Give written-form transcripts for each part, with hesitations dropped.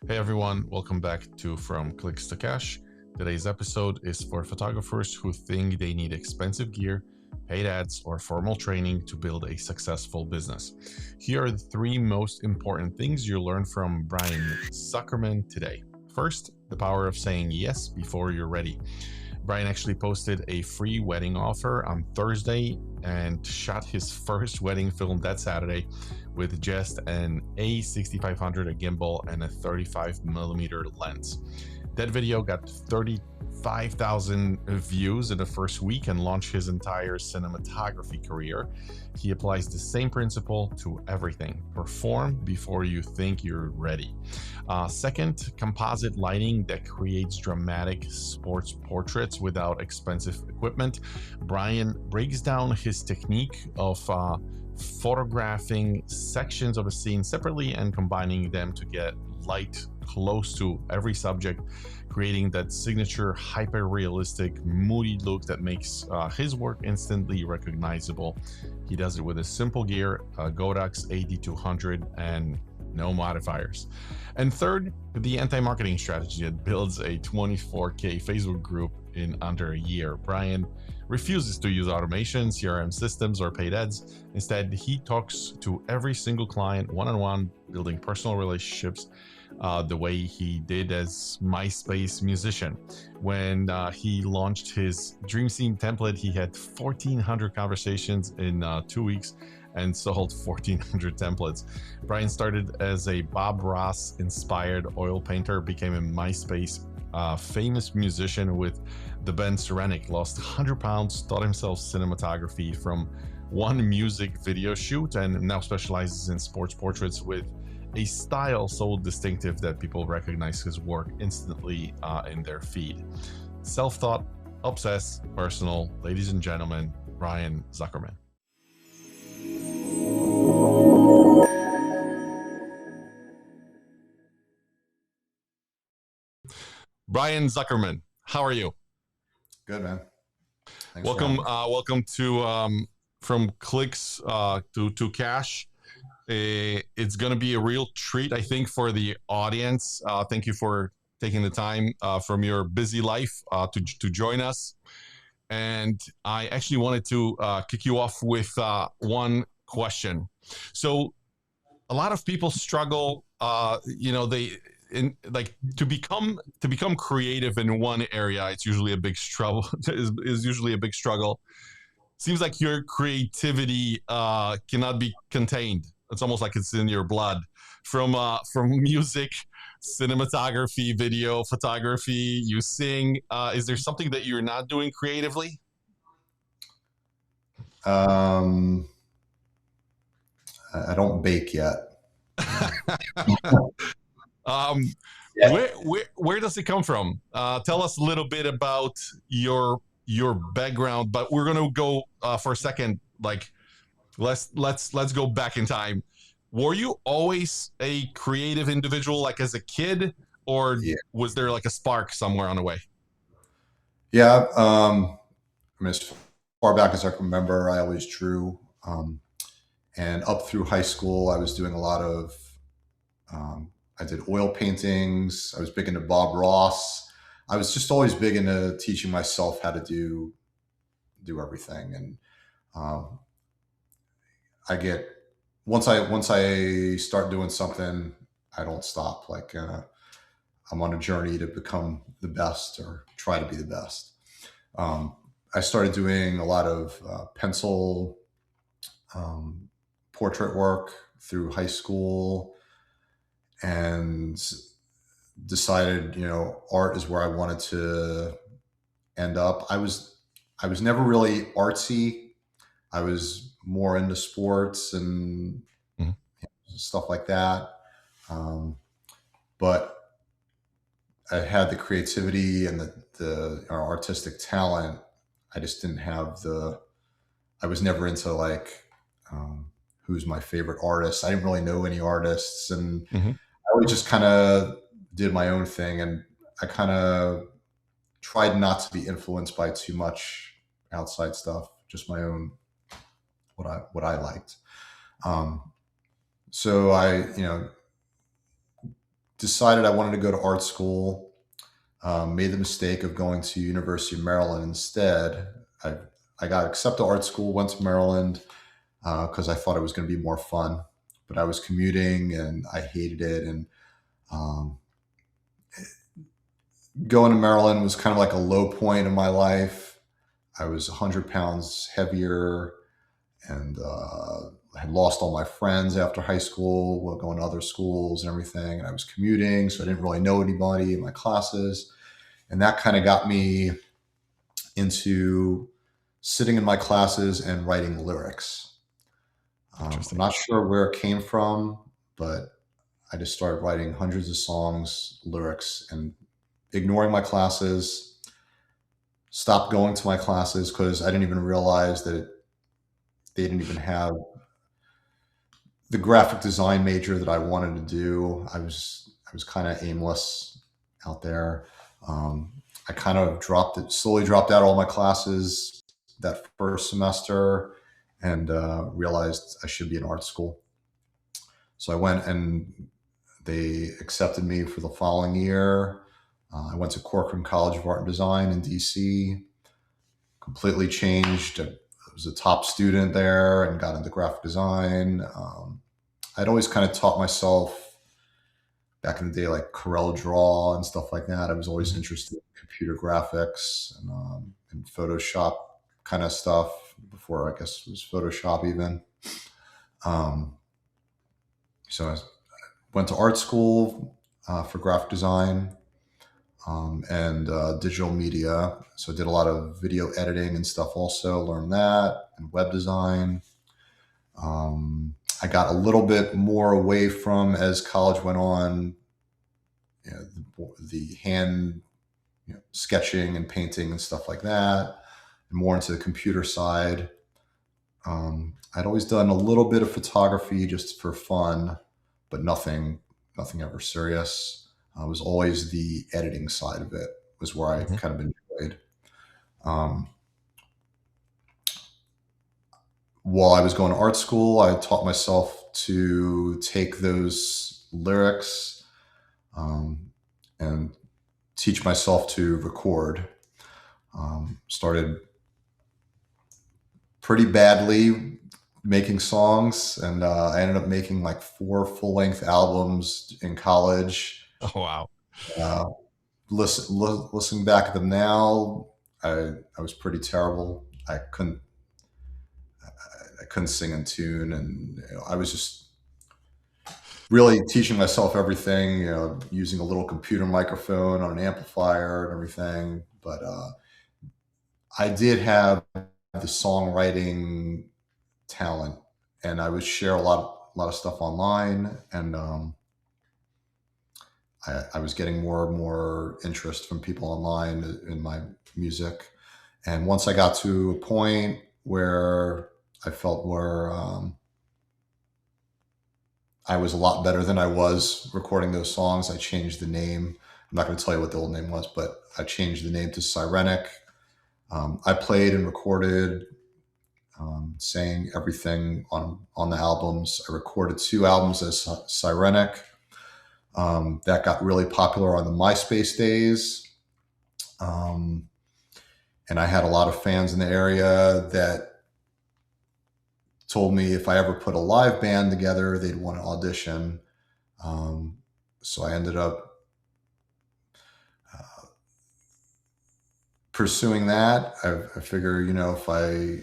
Hey everyone, welcome back to From Clicks to Cash. Today's episode is for photographers who think they need expensive gear, paid ads, or formal training to build a successful business. Here are the three most important things you'll learn from Brian Zuckerman today. First, the power of saying yes before you're ready. Brian actually posted a free wedding offer on Thursday and shot his first wedding film that Saturday with just an A6500, a gimbal, and a 35mm lens. That video got 35,000 views in the first week and launched his entire cinematography career. He applies the same principle to everything. Perform before you think you're ready. Second, composite lighting that creates dramatic sports portraits without expensive equipment. Brian breaks down his technique of photographing sections of a scene separately and combining them to get light close to every subject, creating that signature hyper-realistic, moody look that makes his work instantly recognizable. He does it with a simple gear, Godox AD200, and no modifiers. And third, the anti-marketing strategy that builds a 24K Facebook group in under a year. Brian refuses to use automation, CRM systems, or paid ads. Instead, he talks to every single client one-on-one, building personal relationships the way he did as Myspace musician. When he launched his Dream Scene template, he had 1,400 conversations in 2 weeks and sold 1,400 templates. Brian started as a Bob Ross inspired oil painter, became a Myspace famous musician with the band Cyrenic, lost 100 pounds, taught himself cinematography from one music video shoot, and now specializes in sports portraits with a style so distinctive that people recognize his work instantly in their feed. Self-taught, obsessed, personal, ladies and gentlemen, Brian Zuckerman. Brian Zuckerman, how are you? Good, man. Thanks Welcome to From Clicks to Cash. It's going to be a real treat, I think, for the audience. Thank you for taking the time from your busy life to join us. And I actually wanted to kick you off with one question. So a lot of people struggle, to become creative in one area. It's usually a big struggle. is usually a big struggle. Seems like your creativity cannot be contained. It's almost like it's in your blood. From music, cinematography, video, photography, you sing. Is there something that you're not doing creatively? I don't bake yet. Where does it come from? Tell us a little bit about your background, but we're gonna go for a second. Like, let's go back in time. Were you always a creative individual, like as a kid, or was there like a spark somewhere on the way? Yeah. I mean, as far back as I can remember, I always drew. And up through high school, I was doing a lot of, I did oil paintings. I was big into Bob Ross. I was just always big into teaching myself how to do everything. And once I start doing something, I don't stop. Like I'm on a journey to become the best or try to be the best. I started doing a lot of pencil portrait work through high school and decided, art is where I wanted to end up. I was never really artsy. I was more into sports and stuff like that. But I had the creativity and the artistic talent. I just didn't have I was never into like, who's my favorite artist. I didn't really know any artists, and I always just kind of did my own thing. And I kind of tried not to be influenced by too much outside stuff, just my own, what I liked. So I, decided I wanted to go to art school. Made the mistake of going to University of Maryland instead. I got accepted to art school, went to Maryland because I thought it was going to be more fun. But I was commuting and I hated it. And um, going to Maryland was kind of like a low point in my life. I was 100 pounds heavier and had lost all my friends after high school, while going to other schools and everything. And I was commuting, so I didn't really know anybody in my classes. And that kind of got me into sitting in my classes and writing lyrics. I'm Interesting. not sure where it came from, but I just started writing hundreds of songs, lyrics, and ignoring my classes. Stopped going to my classes because I didn't even realize that they didn't even have the graphic design major that I wanted to do. I was kind of aimless out there. I kind of slowly dropped out of all my classes that first semester, and realized I should be in art school. So I went, and they accepted me for the following year. I went to Corcoran College of Art and Design in DC. Completely changed. I was a top student there and got into graphic design. I'd always kind of taught myself back in the day, like Corel Draw and stuff like that. I was always interested in computer graphics and Photoshop kind of stuff before, I guess, it was Photoshop even. So I went to art school for graphic design and digital media. So I did a lot of video editing and stuff also, learned that, and web design. I got a little bit more away from, as college went on, the hand sketching and painting and stuff like that, and more into the computer side. I'd always done a little bit of photography just for fun, but nothing ever serious. It was always the editing side of it was where I kind of enjoyed. While I was going to art school, I taught myself to take those lyrics and teach myself to record. Started pretty badly making songs, and I ended up making like 4 full-length albums in college. Oh, wow. Listening back at them now, I was pretty terrible. I couldn't sing in tune, and I was just really teaching myself everything, using a little computer microphone on an amplifier and everything. But I did have the songwriting talent, and I would share a lot of stuff online, and I was getting more and more interest from people online in my music. And once I got to a point where I felt where I was a lot better than I was recording those songs, I changed the name. I'm not going to tell you what the old name was, but I changed the name to Cyrenic. I played and recorded, sang everything on the albums. I recorded 2 albums as Cyrenic. That got really popular on the Myspace days. And I had a lot of fans in the area that told me if I ever put a live band together, they'd want to audition. So I ended up pursuing that. I figure, if I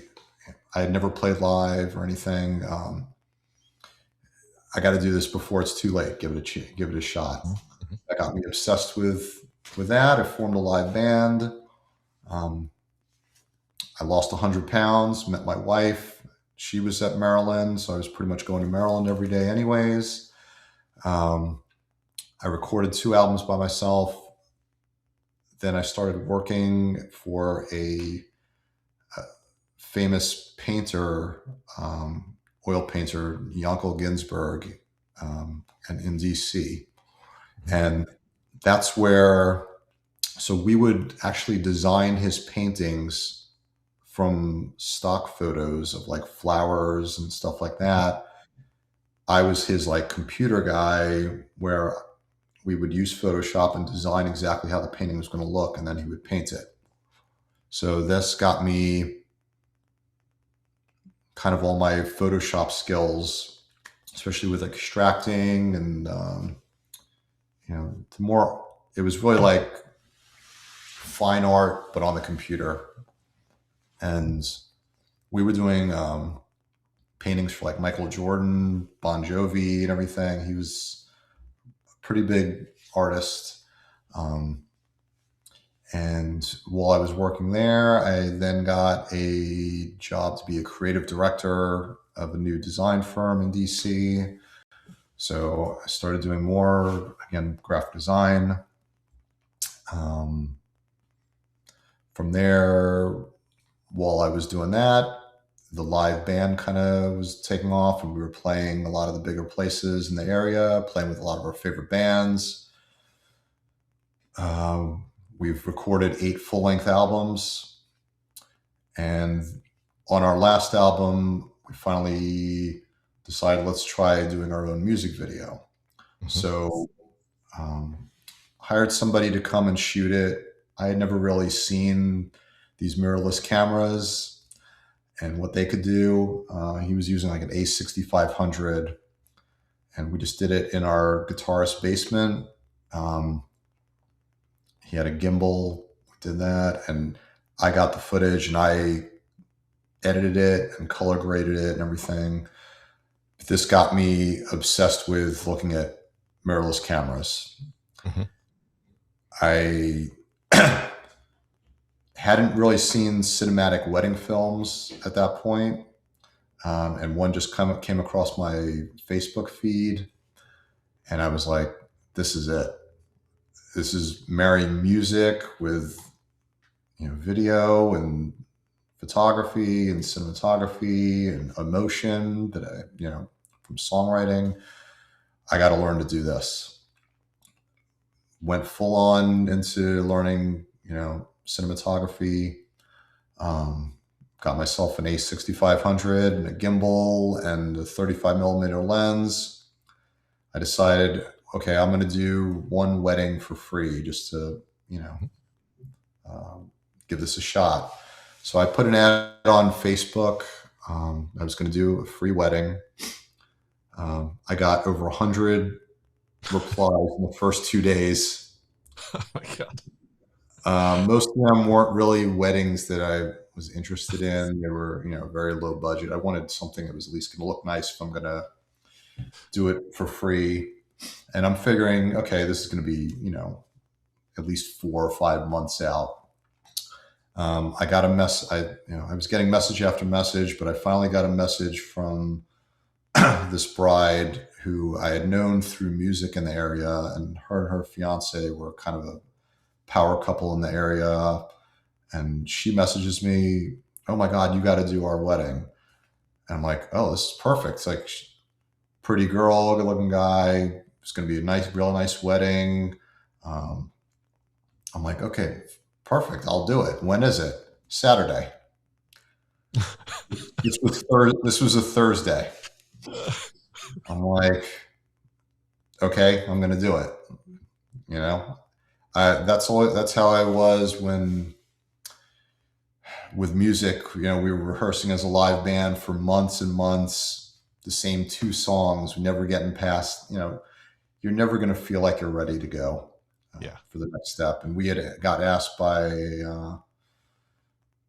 had never played live or anything, I got to do this before it's too late. Give it a shot. That got me obsessed with that. I formed a live band. I lost 100 pounds, met my wife. She was at Maryland, so I was pretty much going to Maryland every day anyways. I recorded 2 albums by myself. Then I started working for a famous painter, oil painter, Yankel Ginsberg, and in DC. And that's where, so we would actually design his paintings from stock photos of like flowers and stuff like that. I was his like computer guy, where we would use Photoshop and design exactly how the painting was going to look, and then he would paint it. So this got me kind of all my Photoshop skills, especially with extracting and the more it was really like fine art, but on the computer. And we were doing paintings for like Michael Jordan, Bon Jovi, and everything. He was a pretty big artist. And while I was working there, I then got a job to be a creative director of a new design firm in DC. So I started doing more, again, graphic design. From there, while I was doing that, the live band kind of was taking off, and we were playing a lot of the bigger places in the area, playing with a lot of our favorite bands. We've recorded 8 full-length albums, and on our last album, we finally decided let's try doing our own music video. Mhm. So hired somebody to come and shoot it. I had never really seen these mirrorless cameras and what they could do. He was using like an A6500, and we just did it in our guitarist's basement. He had a gimbal, did that, and I got the footage and I edited it and color graded it and everything. This got me obsessed with looking at mirrorless cameras. Mm-hmm. I hadn't really seen cinematic wedding films at that point. And one just came across my Facebook feed, and I was like, this is it. This is marrying music with video and photography and cinematography and emotion that from songwriting. I got to learn to do this. Went full on into learning, cinematography. Got myself an A6500 and a gimbal and a 35 millimeter lens. I decided, okay, I'm going to do one wedding for free just to, give this a shot. So I put an ad on Facebook. I was going to do a free wedding. I got over 100 replies in the first 2 days. Oh my God. Most of them weren't really weddings that I was interested in. They were, very low budget. I wanted something that was at least going to look nice if I'm going to do it for free. And I'm figuring, okay, this is going to be, at least 4 or 5 months out. I got a I was getting message after message, but I finally got a message from this bride who I had known through music in the area, and her fiance were kind of a power couple in the area. And she messages me, "Oh my God, you got to do our wedding." And I'm like, "Oh, this is perfect." It's like pretty girl, good looking guy. It's going to be a real nice wedding. I'm like, okay, perfect. I'll do it. When is it? Saturday. This was a Thursday. I'm like, okay, I'm going to do it. That's how I was with music. We were rehearsing as a live band for months and months, the same 2 songs, never getting past, you're never going to feel like you're ready to go for the next step. And we had got asked by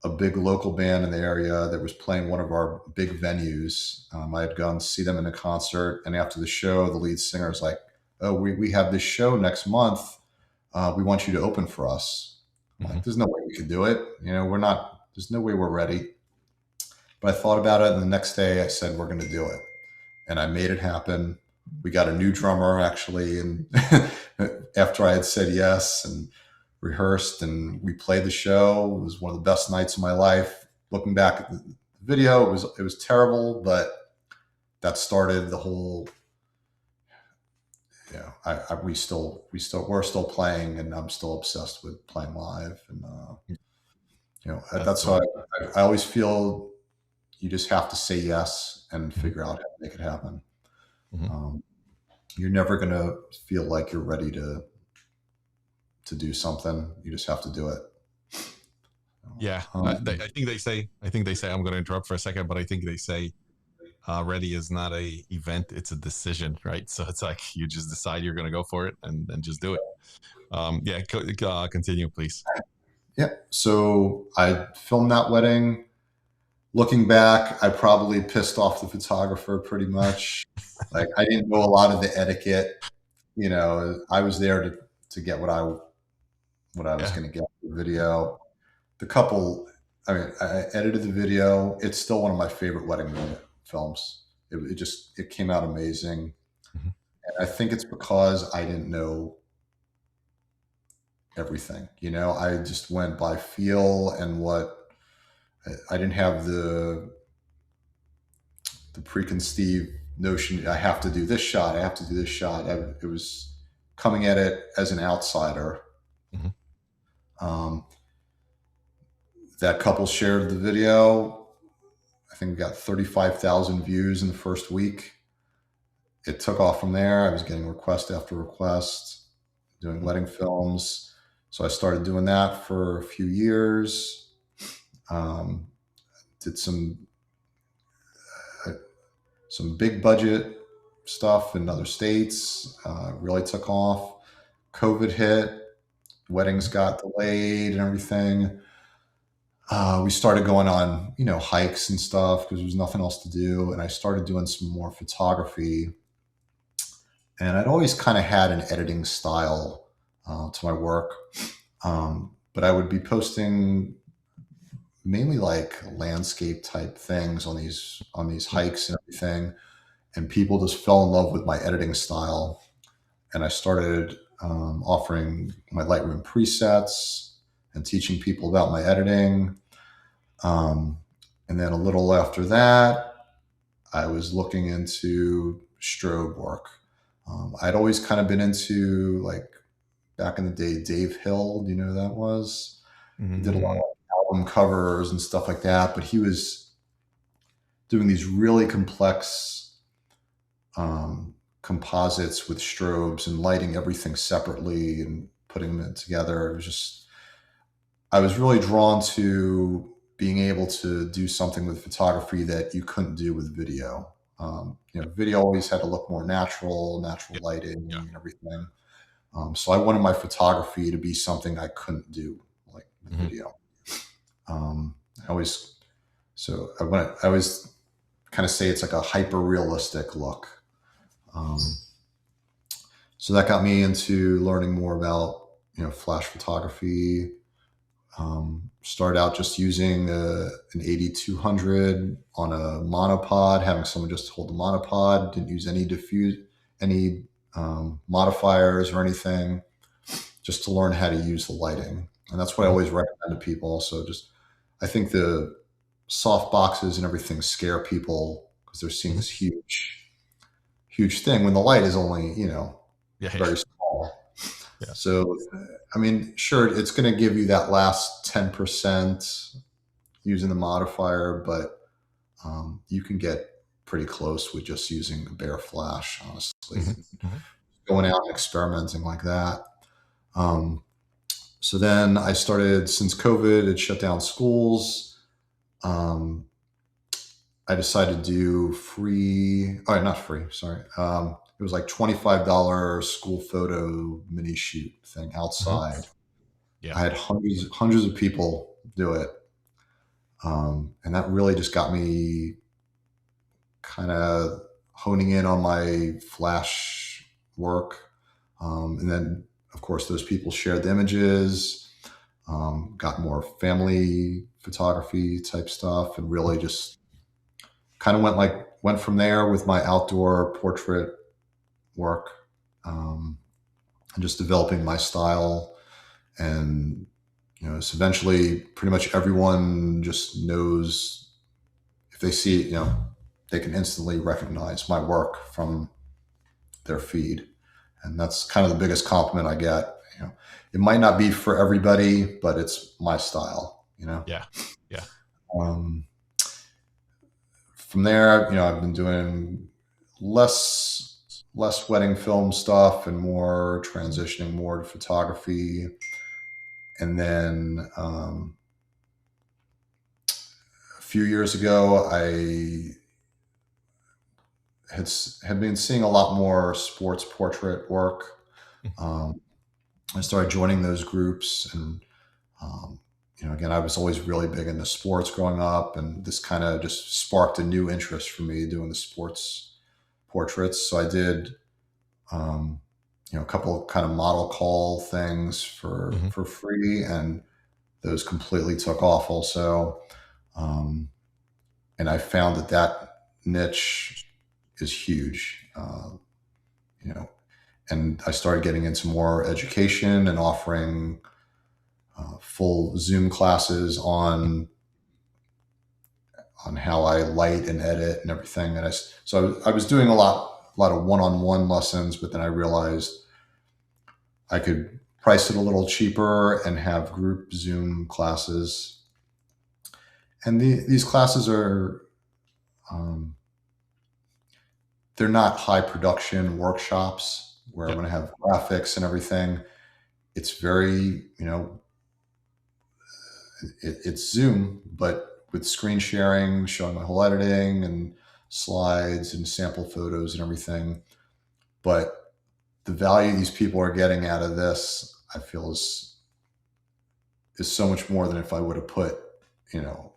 a big local band in the area that was playing one of our big venues. I had gone to see them in a concert, and after the show, the lead singer was like, "Oh, we have this show next month. We want you to open for us." I'm like, "There's no way we could do it. There's no way we're ready." But I thought about it, and the next day I said, "We're going to do it." And I made it happen. We got a new drummer, actually, and after I had said yes and rehearsed, and we played the show. It was one of the best nights of my life. Looking back at the video, it was terrible, but that started the whole. We're still playing, and I'm still obsessed with playing live, and that's why I always feel you just have to say yes and figure out how to make it happen. You're never going to feel like you're ready to do something. You just have to do it. Yeah, Um, I think they say. I'm going to interrupt for a second, but I think they say ready is not a event; it's a decision, right? So it's like you just decide you're going to go for it and then just do it. Yeah, continue, please. yeah. So I filmed that wedding. Looking back, I probably pissed off the photographer pretty much. Like I didn't know a lot of the etiquette. I was there to get what I was Yeah. going to get for the video. The couple, I mean, I edited the video. It's still one of my favorite wedding films. It came out amazing. Mhm. And I think it's because I didn't know everything. I just went by feel and what I didn't have the preconceived notion. I have to do this shot. I have to do this shot. It was coming at it as an outsider. Mhm. Um, that couple shared the video. I think we got 35,000 views in the first week. It took off from there. I was getting request after request, doing wedding films. So I started doing that for a few years. Um, did uh, some big budget stuff in other states. Really took off. COVID hit. Weddings got delayed and everything. We started going on, hikes and stuff because there was nothing else to do. And I started doing some more photography. And I'd always kind of had an editing style to my work. But I would be posting mainly like landscape type things on these hikes and everything. And people just fell in love with my editing style. And I started offering my Lightroom presets and teaching people about my editing. Um, and then a little after that, I was looking into strobe work. I'd always kind of been into, like, back in the day, Dave Hill. Do you know who that was? He did a lot Mhm. of album covers and stuff like that, but he was doing these really complex composites with strobes and lighting everything separately and putting them together. It was just, I was really drawn to being able to do something with photography that you couldn't do with video. Video always had to look more natural Yeah. lighting Yeah. and everything. So I wanted my photography to be something I couldn't do, like with Mhm. video. I always, I always kind of say it's like a hyper realistic look. Um, so that got me into learning more about, flash photography. Started out just using an 8200 on a monopod, having someone just hold the monopod. Didn't use any modifiers or anything, just to learn how to use the lighting. And that's what I Mhm. always recommend to people. Also, just I think the soft boxes and everything scare people because they're seeing Mhm. this huge thing when the light is only Yeah. Yeah. very small. Yeah. So, I mean, sure, it's going to give you that last 10% using the modifier, but you can get pretty close with just using a bare flash, honestly, Mhm. and Mhm. going out and experimenting like that. Um, so then I started, since COVID had shut down schools, um, I decided to do free, oh, not free, sorry. It was like $25 school photo mini shoot thing Mhm. outside. Yeah. I had hundreds of people do it. And that really just got me kind of honing in on my flash work. And then, of course, those people shared the images, got more family photography type stuff, and really just kind of went from there with my outdoor portrait work, and just developing my style. And so eventually pretty much everyone just knows, if they see it, they can instantly recognize my work from their feed. And that's kind of the biggest compliment I get. It might not be for everybody, but it's my style. Yeah. Yeah. Um, from there, I've been doing less less wedding film stuff and more transitioning more to photography. And then a few years ago, I had been seeing a lot more sports portrait work. Um, I started joining those groups, and again, I was always really big into sports growing up, and this kind of just sparked a new interest for me doing the sports portraits. So I did, a couple of kind of model call things Mhm. for free, and those completely took off also. Um, and I found that niche is huge. You know, and I started getting into more education and offering full Zoom classes on how I light and edit and everything. So I was doing a lot of one-on-one lessons, but then I realized I could price it a little cheaper and have group Zoom classes. And these classes are um, they're not high production workshops where I'm Yeah. going to have graphics and everything. It's very, it's Zoom, but with screen sharing, showing my whole editing and slides and sample photos and everything. But the value these people are getting out of this, I feel is so much more than if I would have put, you know,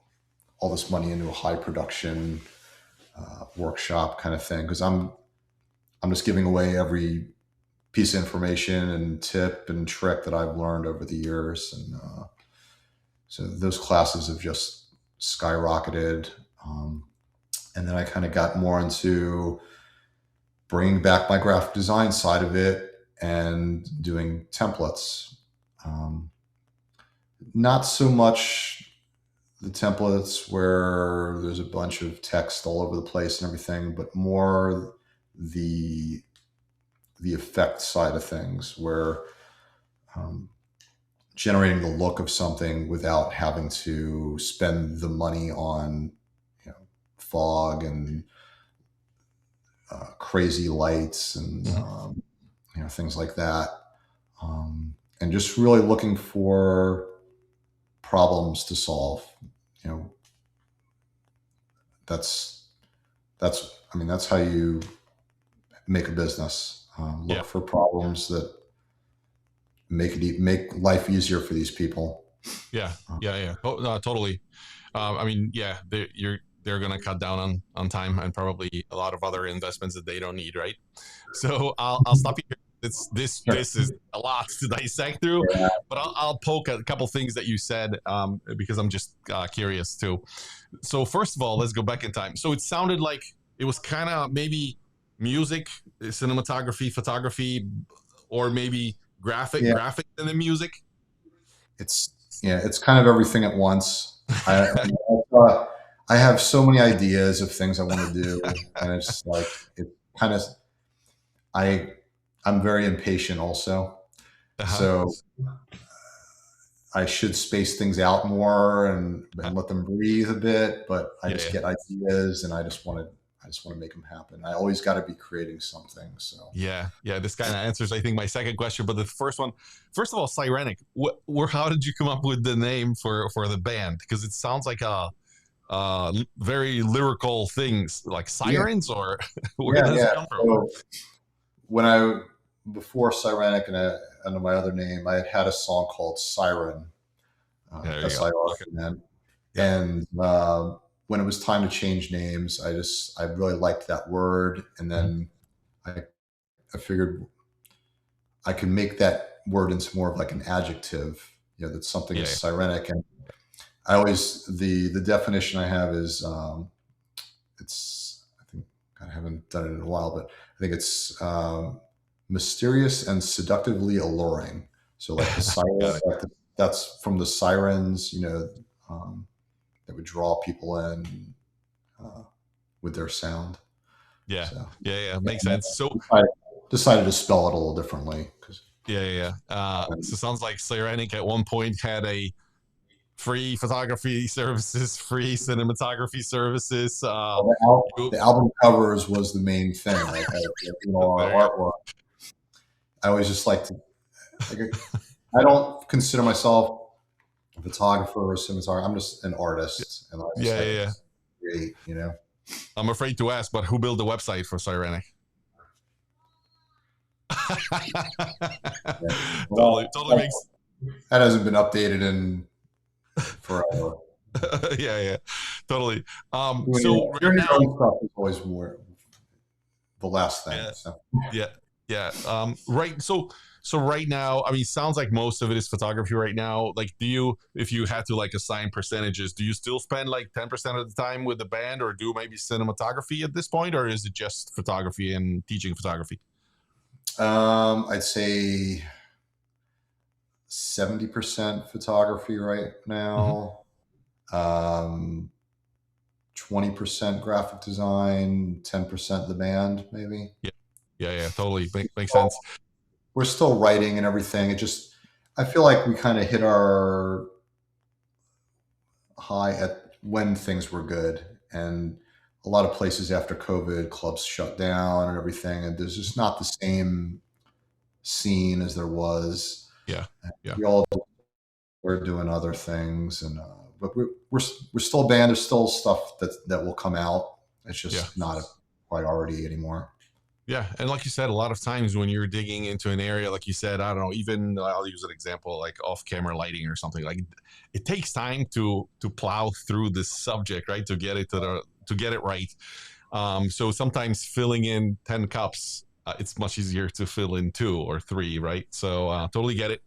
all this money into a high production workshop kind of thing. Because I'm just giving away every piece of information and tip and trick that I've learned over the years, and so those classes have just skyrocketed. And then I kind of got more into bringing back my graphic design side of it and doing templates. Um, Not so much the templates where there's a bunch of text all over the place and everything, but more the the effect side of things, where um, generating the look of something without having to spend the money on, you know, fog and crazy lights and Mhm. things like that, and just really looking for problems to solve. You know, that's that's how you make a business. Yeah. Look for problems that make life easier for these people. Yeah. Uh, Yeah. Yeah. Oh, no, totally. I mean, yeah, they're gonna cut down on time and probably a lot of other investments that they don't need, right? So I'll stop you here. sure. This is a lot to dissect through, Yeah. but I'll poke a couple things that you said, because I'm just curious too. So first of all, let's go back in time. So it sounded like it was kind of maybe music, cinematography, photography, or maybe Yeah. graphic and then music. It's kind of everything at once. Uh, I have so many ideas of things I want to do, and it's like it kind of I I'm very impatient also, Uh-huh. so I should space things out more Uh, and let them breathe a bit. But I yeah, just yeah. get ideas, and I just want to make them happen. I always got to be creating something. So Yeah, yeah. This kind of answers, I think, my second question. But the first one, first of all, Cyrenic. How did you come up with the name for the band? Because it sounds like a very lyrical things, like yeah, sirens, or where yeah, does it yeah. come from? So when I before Cyrenic and under my other name, I had had a song called Siren, Yeah, there you go. Okay. SIRN. Yeah, And when it was time to change names, I really liked that word, and mhm. then I I figured I can make that word into more of like an adjective. That something Yeah, is yeah. Cyrenic, and I always the definition I have is it's I think I haven't done it in a while, but I think it's mysterious and seductively alluring. So like the siren, Got it. that's from the sirens, um, that would draw people in uh, with their sound. Yeah, So yeah, yeah. yeah, Makes and sense. So I decided to spell it a little differently because yeah, yeah, yeah. So sounds like Cyrenic at one point had a free photography services, free cinematography services. The album covers was the main thing. Like, our artwork. I always just like to. Like, I don't consider myself a photographer or a cinematographer. I'm just an artist, and I just like to create. I'm afraid to ask, but who built the website for Cyrenic? Totally makes. That hasn't been updated in forever. Yeah, totally. So right now, stuff is always more the last thing. Right. So right now, I mean, sounds like most of it is photography right now. Like, if you had to like assign percentages, do you still spend like 10% of the time with the band, or do maybe cinematography at this point, or is it just photography and teaching photography? I'd say 70% photography right now. 20% graphic design, 10% the band, maybe. Yeah, totally makes sense. We're still writing and everything. I feel like we kind of hit our high at when things were good, and a lot of places after COVID, clubs shut down and everything, and there's just not the same scene as there was. Yeah. We all were doing other things, and but we're still a band. There's still stuff that will come out. It's just not a priority anymore. Yeah, and like you said, a lot of times when you're digging into an area, like you said, I don't know, even I'll use an example like off-camera lighting or something. Like, it takes time to plow through this subject, right? To get it to get it right. So sometimes filling in 10 cups, it's much easier to fill in 2 or 3, right? So totally get it.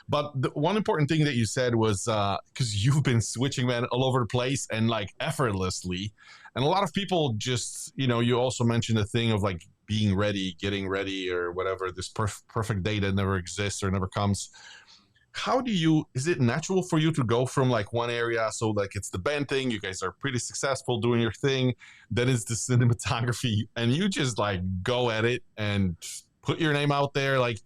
But the one important thing that you said was because you've been switching, man, all over the place and like effortlessly. And a lot of people just, you also mentioned the thing of like being ready, getting ready, or whatever, this perfect day that never exists or never comes. Is it natural for you to go from like one area? So like it's the band thing, you guys are pretty successful doing your thing. Then it's the cinematography and you just like go at it and put your name out there. Like,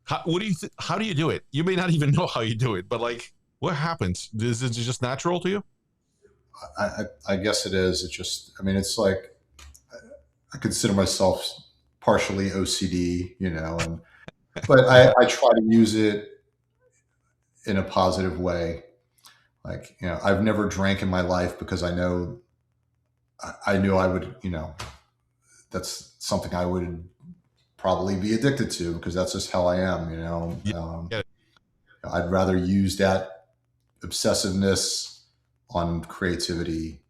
how do you do it? You may not even know how you do it, but like, what happens? Is it just natural to you? I guess it is. It's like, I consider myself partially OCD, but I try to use it in a positive way. Like, I've never drank in my life because I knew I would, that's something I would probably be addicted to because that's just how I am, I'd rather use that obsessiveness on creativity,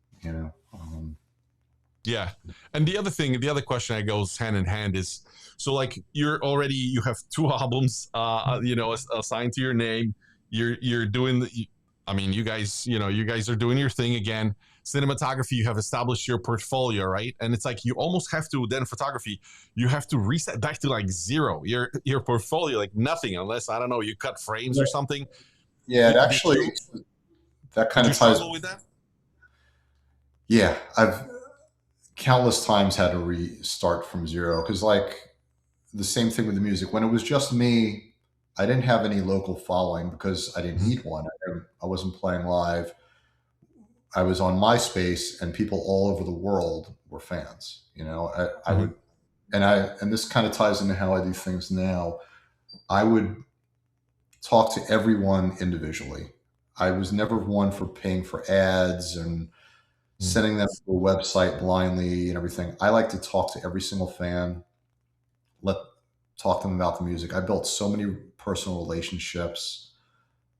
Yeah. And the other question that goes hand in hand is, so like you have 2 albums, assigned to your name. You're doing you guys are doing your thing again. Cinematography, you have established your portfolio, right? And it's like you almost have to, then photography, you have to reset back to like zero. Your portfolio, like nothing, unless, I don't know, you cut frames or something. Yeah, that kind of ties. Struggle with that? Yeah, I've countless times had to restart from zero because, like, the same thing with the music. When it was just me, I didn't have any local following because I didn't need one. I wasn't playing live. I was on Myspace, and people all over the world were fans. I would, and this kind of ties into how I do things now. I would talk to everyone individually. I was never one for paying for ads and sending them to a website blindly and everything. I like to talk to every single fan, talk to them about the music. I built so many personal relationships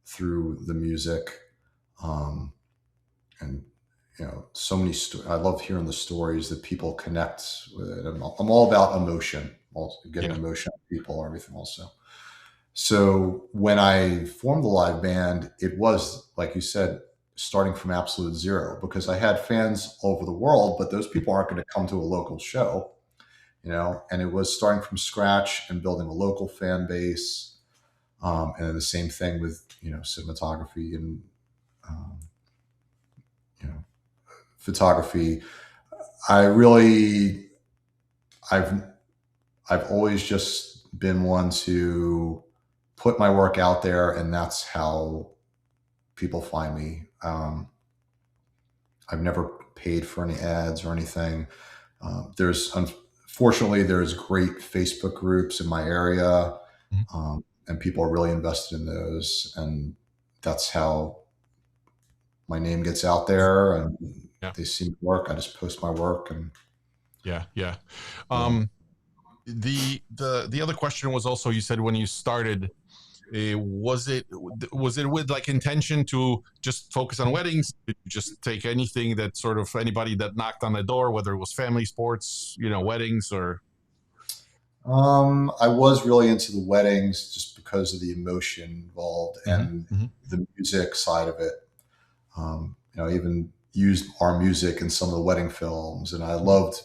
through the music. And so many. I love hearing the stories that people connect with it. I'm all about emotion, getting emotion out of people and everything also. So when I formed the live band, it was, like you said, starting from absolute zero because I had fans all over the world, but those people aren't going to come to a local show, and it was starting from scratch and building a local fan base. And then the same thing with, cinematography and, photography. I've always just been one to put my work out there, and that's how people find me. I've never paid for any ads or anything. Unfortunately, there's great Facebook groups in my area, Mhm. and people are really invested in those, and that's how my name gets out there, and Yeah, they see my work. I just post my work, and yeah, yeah. yeah. Um, the other question was also, you said when you started, was it with like intention to just focus on weddings? Did you just take anything that sort of anybody that knocked on the door, whether it was family, sports, weddings, or I was really into the weddings just because of the emotion involved Mhm, and mhm. the music side of it. I even used our music in some of the wedding films, and I loved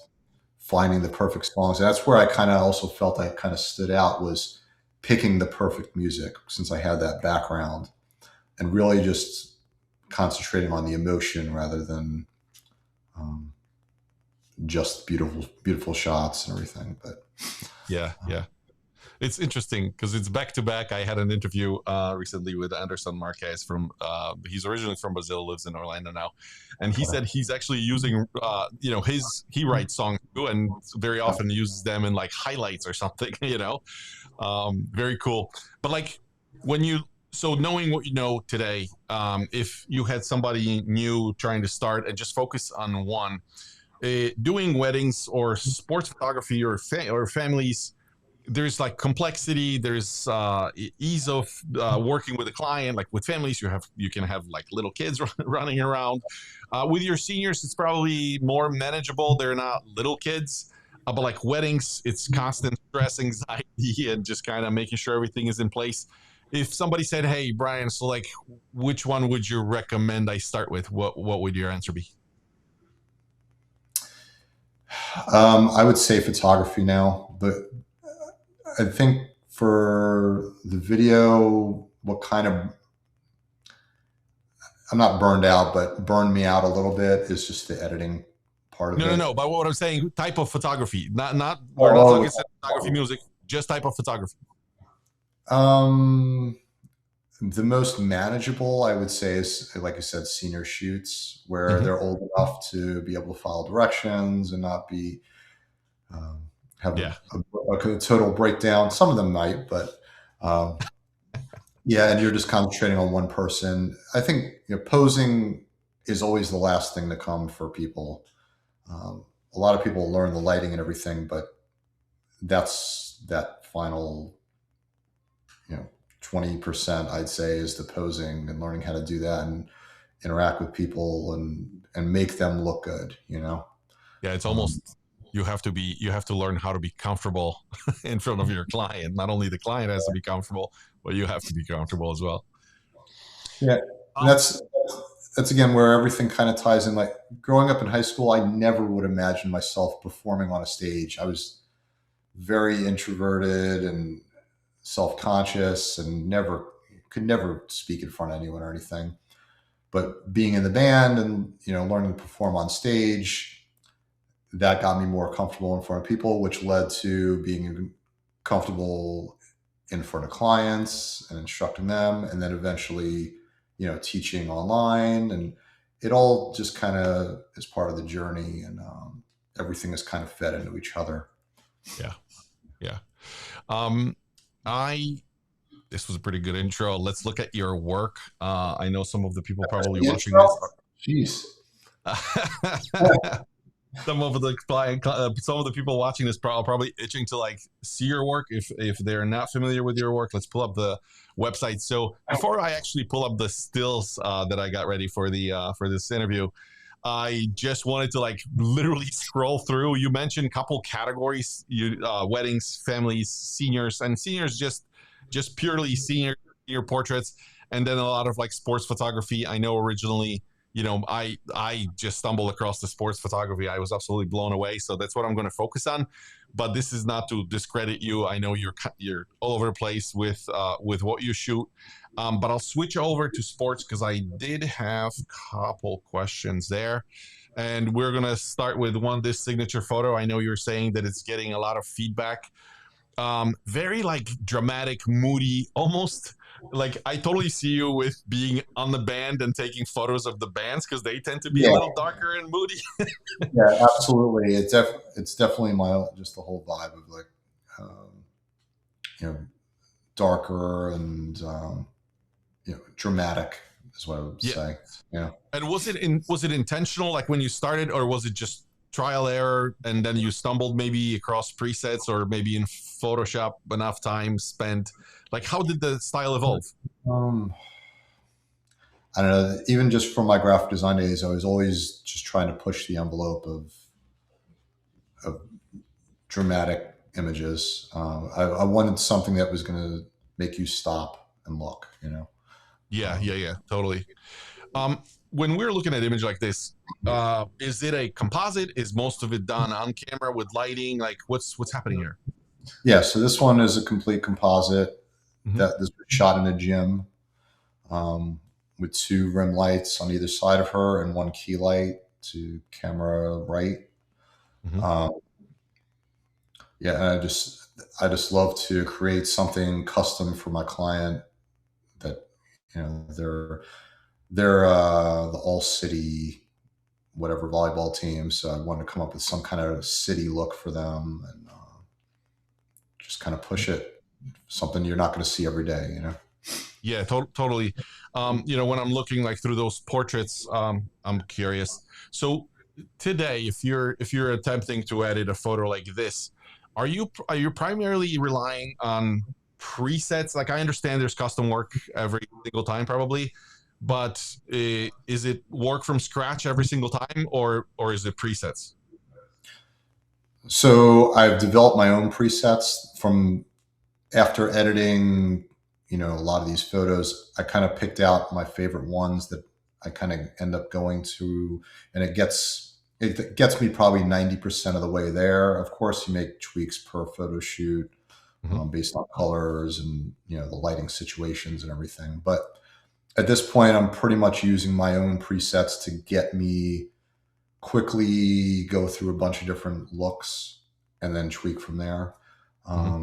finding the perfect songs. And that's where I kind of also felt I kind of stood out, was picking the perfect music, since I had that background, and really just concentrating on the emotion rather than um, just beautiful shots and everything. But Yeah, yeah. It's interesting because it's back to back. I had an interview recently with Anderson Marquez from. He's originally from Brazil, lives in Orlando now, and he said he's actually using, he writes songs too, and very often uses them in like highlights or something. Very cool. But like when you, so knowing what you know today, if you had somebody new trying to start and just focus on one, doing weddings or sports photography or families, there's like complexity, there's ease of working with a client. Like with families, you can have like little kids running around. With your seniors, it's probably more manageable, they're not little kids. But like weddings, it's constant stress, anxiety, and just kind of making sure everything is in place. If somebody said, hey Brian, so like which one would you recommend I start with, what would your answer be? I would say photography now, but I think for the video, what kind of, I'm not burned out, but burned me out a little bit is just the editing part of No, no, no. it. But what I'm saying, type of photography. Not we're not talking Oh, cinematography, music, just type of photography. um, the most manageable, I would say, is, like I said, senior shoots where Mhm. they're old enough to be able to follow directions and not be um, have Yeah. a total breakdown. Some of them might, but um, yeah, and you're just concentrating on one person. I think posing is always the last thing to come for people. A lot of people learn the lighting and everything, but that's that final, 20%, I'd say, is the posing and learning how to do that and interact with people and make them look good. Yeah, it's Um, almost, you have to learn how to be comfortable in front of your client. Not only the client has to be comfortable, but you have to be comfortable as well. yeah, and Um, that's again where everything kind of ties in. Like growing up in high school, I never would imagine myself performing on a stage. I was very introverted and self-conscious and never speak in front of anyone or anything. But being in the band and learning to perform on stage, that got me more comfortable in front of people, which led to being comfortable in front of clients and instructing them, and then eventually, teaching online. And it all just kind of is part of the journey, and everything is kind of fed into each other. yeah, yeah. Um, I This was a pretty good intro. Let's look at your work. I know some of the people probably The watching intro, this jeez. are some of the people watching this probably itching to like see your work. If they're not familiar with your work, let's pull up the website. So before I actually pull up the stills that I got ready for this interview, I just wanted to like literally scroll through. You mentioned a couple categories: weddings, families, seniors, and seniors just purely senior portraits, and then a lot of like sports photography. I know originally, I just stumbled across the sports photography. I was absolutely blown away. So that's what I'm going to focus on. But this is not to discredit you. I know you're all over the place with what you shoot. But I'll switch over to sports because I did have a couple questions there. And we're going to start with this signature photo. I know you're saying that it's getting a lot of feedback. Very like dramatic, moody, almost Like I totally see you with being on the band and taking photos of the bands because they tend to be a Yeah, little darker and moody. yeah, absolutely. It's definitely my just the whole vibe of like, um, you know, darker and dramatic is what I would Yeah. say. Yeah. And was it intentional like when you started, or was it just trial error and then you stumbled maybe across presets, or maybe in Photoshop enough time spent? Like how did the style evolve? Um, I don't know. Even just from my graphic design days, I was always just trying to push the envelope of dramatic images. I wanted something that was going to make you stop and look. Yeah, Um, yeah, yeah, totally. When we're looking at image like this, is it a composite? Is most of it done on camera with lighting? Like what's happening here? yeah. So this one is a complete composite Mm-hmm, that this was shot in a gym, with two rim lights on either side of her and one key light to camera right. mm-hmm, Um, yeah, and I just love to create something custom for my client that they're the all city whatever volleyball team. So I wanted to come up with some kind of city look for them and just kind of push it, something you're not going to see every day. yeah, totally. When I'm looking like through those portraits, I'm curious. So today, if you're attempting to edit a photo like this, are you primarily relying on presets? Like I understand there's custom work every single time, probably, but is it work from scratch every single time, or is it presets? So I've developed my own presets from after editing, a lot of these photos. I kind of picked out my favorite ones that I kind of end up going to, and it gets me probably 90% of the way there. Of course, you make tweaks per photo shoot, Mm-hmm, based on colors and the lighting situations and everything. But at this point, I'm pretty much using my own presets to get me quickly go through a bunch of different looks and then tweak from there. mm-hmm,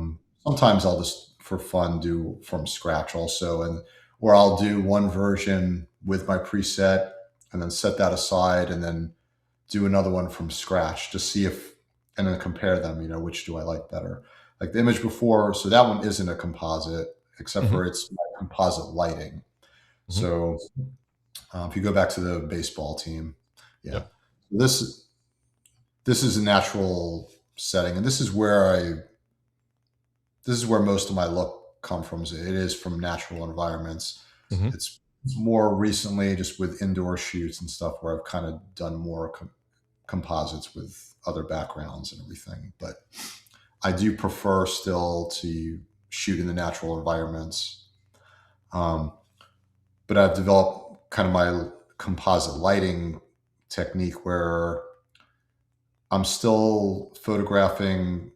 Sometimes I'll just for fun do from scratch also, and or I'll do one version with my preset and then set that aside and then do another one from scratch to see if and then compare them. Which do I like better? Like the image before, so that one isn't a composite except mm-hmm, for it's composite lighting. mm-hmm. So if you go back to the baseball team, yeah, Yep. this is a natural setting, and this is where most of my look come from. It is from natural environments. Mm-hmm. It's more recently just with indoor shoots and stuff where I've kind of done more composites with other backgrounds and everything. But I do prefer still to shoot in the natural environments. Um, but I've developed kind of my composite lighting technique where I'm still photographing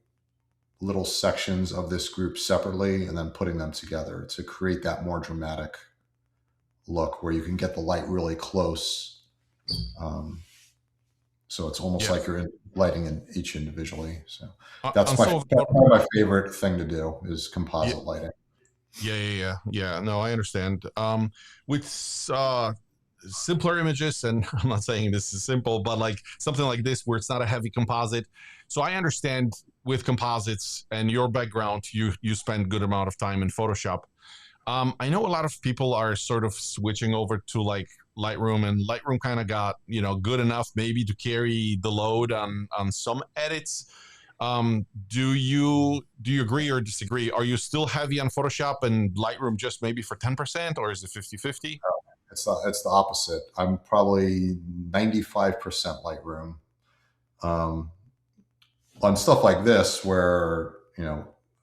little sections of this group separately and then putting them together to create that more dramatic look where you can get the light really close. Um, so it's almost Yeah. like you're lighting in each individually. So On that's my some of that's one of my favorite thing to do is yeah, composite lighting. yeah, yeah, yeah, yeah. No, I understand. With simpler images, and I'm not saying this is simple, but like something like this where it's not a heavy composite. So I understand with composites and your background, you spend good amount of time in Photoshop. I know a lot of people are sort of switching over to like Lightroom, and Lightroom kind of got good enough maybe to carry the load on some edits. Do you agree or disagree? Are you still heavy on Photoshop and Lightroom just maybe for 10%, or is it 50-50? It's the opposite. I'm probably 95% Lightroom. Um, on stuff like this where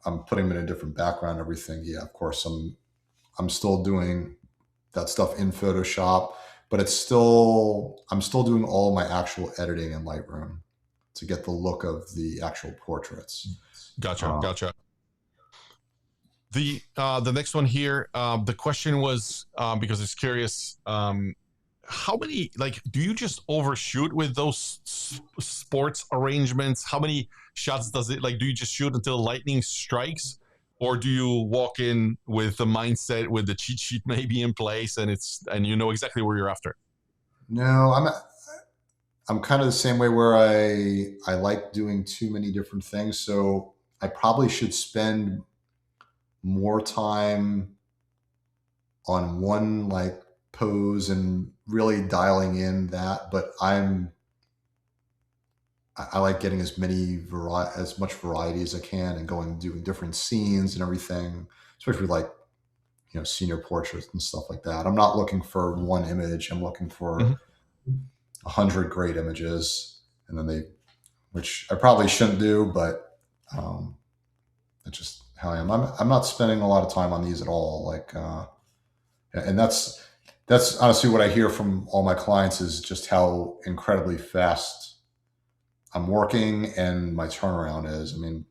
I'm putting them in a different background, everything. Yeah, of course, I'm still doing that stuff in Photoshop, but I'm still doing all my actual editing in Lightroom to get the look of the actual portraits. Gotcha, Um, gotcha. The next one here, the question was because it's curious. How many, like, do you just overshoot with those sports arrangements? How many shots does it, like, do you just shoot until lightning strikes, or do you walk in with the mindset with the cheat sheet maybe in place and you know exactly where you're after? No, I'm kind of the same way where I like doing too many different things. So I probably should spend more time on one like pose and really dialing in that. But I like getting as much variety as I can and going doing different scenes and everything, especially like senior portraits and stuff like that. I'm not looking for one image. I'm looking Mm-hmm. for 100 great images, and then which I probably shouldn't do, but that's just how I am. I'm not spending a lot of time on these at all. Like, and that's honestly what I hear from all my clients is just how incredibly fast I'm working and my turnaround is. I mean,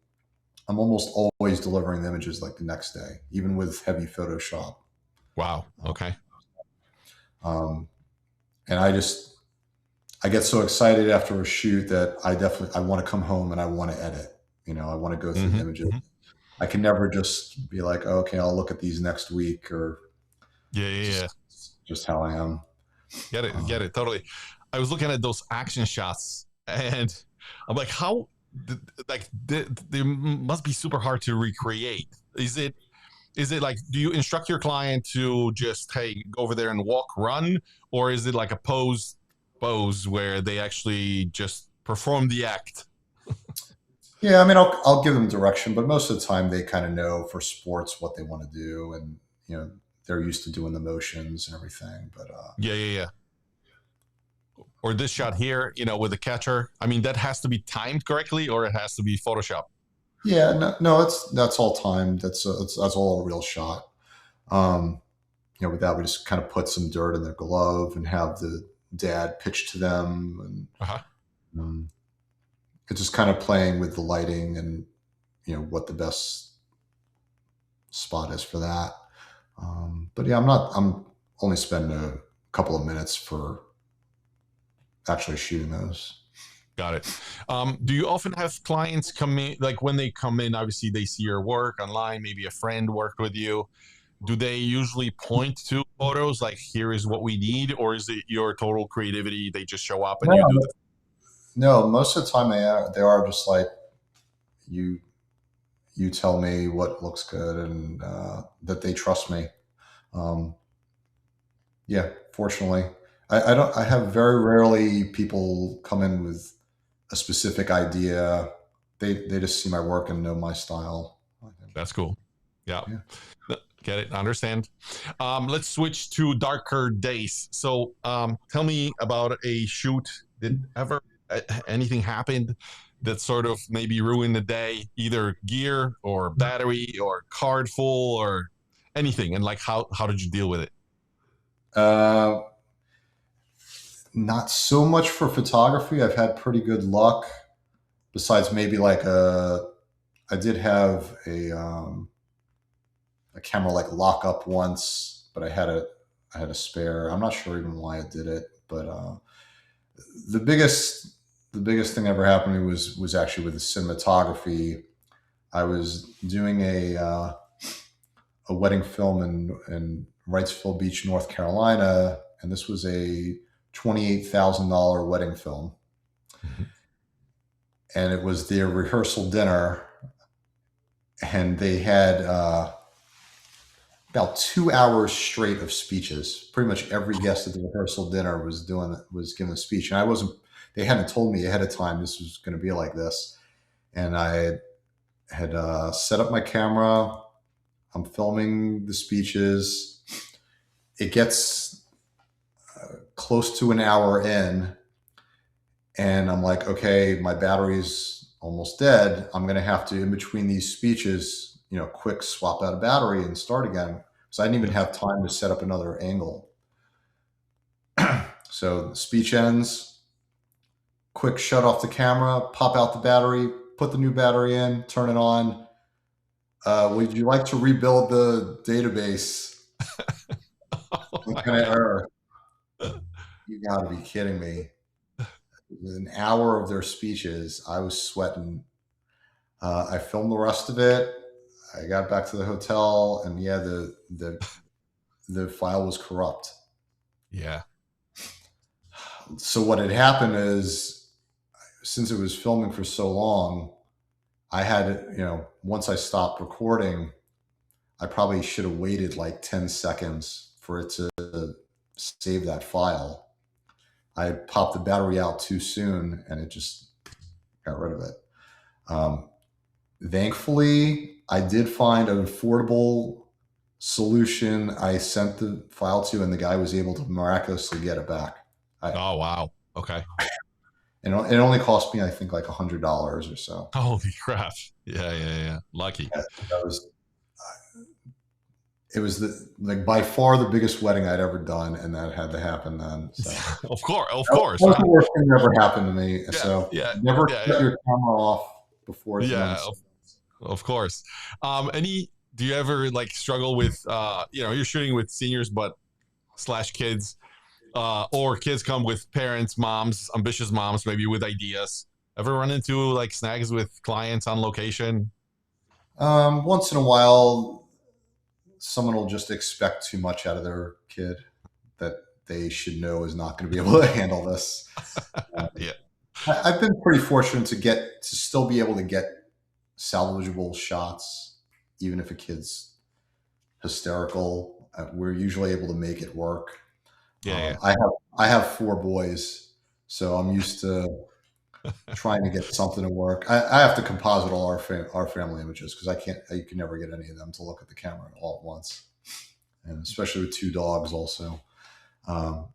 I'm almost always delivering the images like the next day, even with heavy Photoshop. Wow. Okay. Um, and I get so excited after a shoot that I want to come home and I want to edit. I want to go through the Mm-hmm. images. Mm-hmm. I can never just be like, oh, okay, I'll look at these next week, or Yeah, yeah, yeah. just how I am. Get it, totally. I was looking at those action shots, and I'm like, how, they must be super hard to recreate. Is it like, do you instruct your client to just, hey, go over there and walk, run, or is it like a pose where they actually just perform the act? Yeah, I mean, I'll give them direction, but most of the time they kind of know for sports what they want to do, and they're used to doing the motions and everything. But Yeah, yeah, yeah. Or this shot here, with the catcher. I mean, that has to be timed correctly, or it has to be Photoshop. yeah, no, that's all timed. That's all a real shot. Um, with that, we just kind of put some dirt in their glove and have the dad pitch to them, and Uh-huh. it's just kind of playing with the lighting and what the best spot is for that. But yeah, I'm only spending a couple of minutes for actually shooting those. Got it. Do you often have clients come in, like when they come in, obviously they see your work online, maybe a friend worked with you. Do they usually point to photos like, here is what we need? Or is it your total creativity? They just show up and you do No, the. no. Most of the time, they are just like you. You tell me what looks good, and that they trust me. Um, yeah, fortunately, I don't. I have very rarely people come in with a specific idea. They just see my work and know my style. That's cool. Yeah. Yeah. Get it. Understand. Let's switch to darker days. So tell me about a shoot. Did ever anything happened that sort of maybe ruined the day, either gear or battery or card full or anything? And like, how did you deal with it? Uh, Not so much for photography. I've had pretty good luck. Besides maybe like I did have a camera like lock up once, but I had a spare. I'm not sure even why I did it, but the biggest the biggest thing that ever happened to me was actually with the cinematography. I was doing a wedding film in Wrightsville Beach, North Carolina, and this was a $28,000 wedding film, Mm-hmm. and it was their rehearsal dinner, and they had about 2 hours straight of speeches. Pretty much every guest at the rehearsal dinner was giving a speech, and I wasn't. They hadn't told me ahead of time this was going to be like this, and I had set up my camera. I'm filming the speeches. It gets close to an hour in, and I'm like, okay, my battery's almost dead. I'm going to have to, in between these speeches, quick swap out a battery and start again. So I didn't even Yeah. have time to set up another angle. So the speech ends, quick shut off the camera, pop out the battery, put the new battery in, turn it on. Would you like to rebuild the database? Oh What my kind of God. error? You got to be kidding me. An hour of their speeches, I was sweating. I filmed the rest of it. I got back to the hotel, and yeah, the file was corrupt. Yeah. So what had happened is, since it was filming for so long, I had, once I stopped recording, I probably should have waited like 10 seconds for it to save that file. I popped the battery out too soon, and it just got rid of it. Um, Thankfully, I did find an affordable solution. I sent the file to, and the guy was able to miraculously get it back. Oh, wow. Okay. And it only cost me, I think, like $100 or so. Holy crap. Yeah, yeah, yeah. Lucky. That was It was like by far the biggest wedding I'd ever done, and that had to happen then. So Of course, of that course. was the worst thing that ever happened to me. Yeah, So yeah, never yeah, shut yeah. your camera off before it's Yeah, done. of course. Do you ever like struggle with, you're shooting with seniors, but slash kids, or kids come with parents, moms, ambitious moms, maybe with ideas. Ever run into like snags with clients on location? Once in a while, someone will just expect too much out of their kid that they should know is not going to be able to handle this. Yeah. I've been pretty fortunate to still be able to get salvageable shots, even if a kid's hysterical. We're usually able to make it work. Yeah, I have four boys, so I'm used to trying to get something to work. I have to composite all our family images because you can never get any of them to look at the camera all at once, and especially with two dogs also.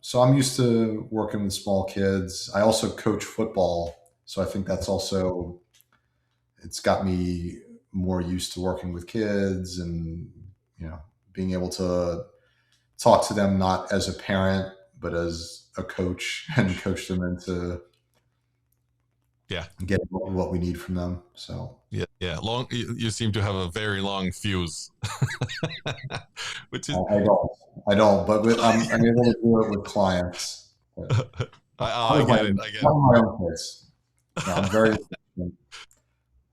So I'm used to working with small kids. I also coach football, so I think it's got me more used to working with kids, and being able to talk to them not as a parent but as a coach and coach them into yeah, getting what we need from them. So yeah, yeah. You seem to have a very long fuse, which is I don't, but I'm able to do it with clients. But I get it. I get not my own kids. No, I'm very.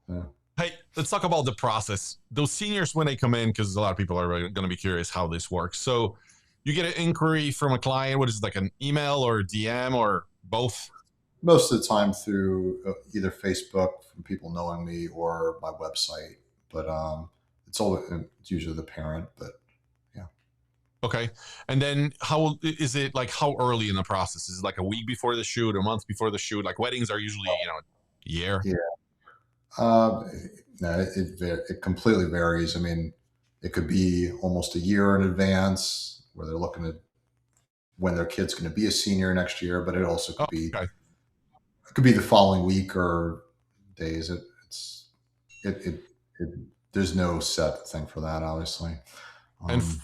Yeah. Hey, let's talk about the process. Those seniors, when they come in, because a lot of people are going to be curious how this works. So you get an inquiry from a client. What is it, like an email or DM or both? Most of the time through either Facebook from people knowing me or my website, but it's usually the parent. But yeah. Okay. And then how is it, like, how early in the process? Is it like a week before the shoot, a month before the shoot? Like weddings are usually, a year. Yeah. No, it completely varies. I mean, it could be almost a year in advance where they're looking at when their kid's going to be a senior next year, but it also Oh, could be okay. the following week or days. It there's no set thing for that, obviously. And Um,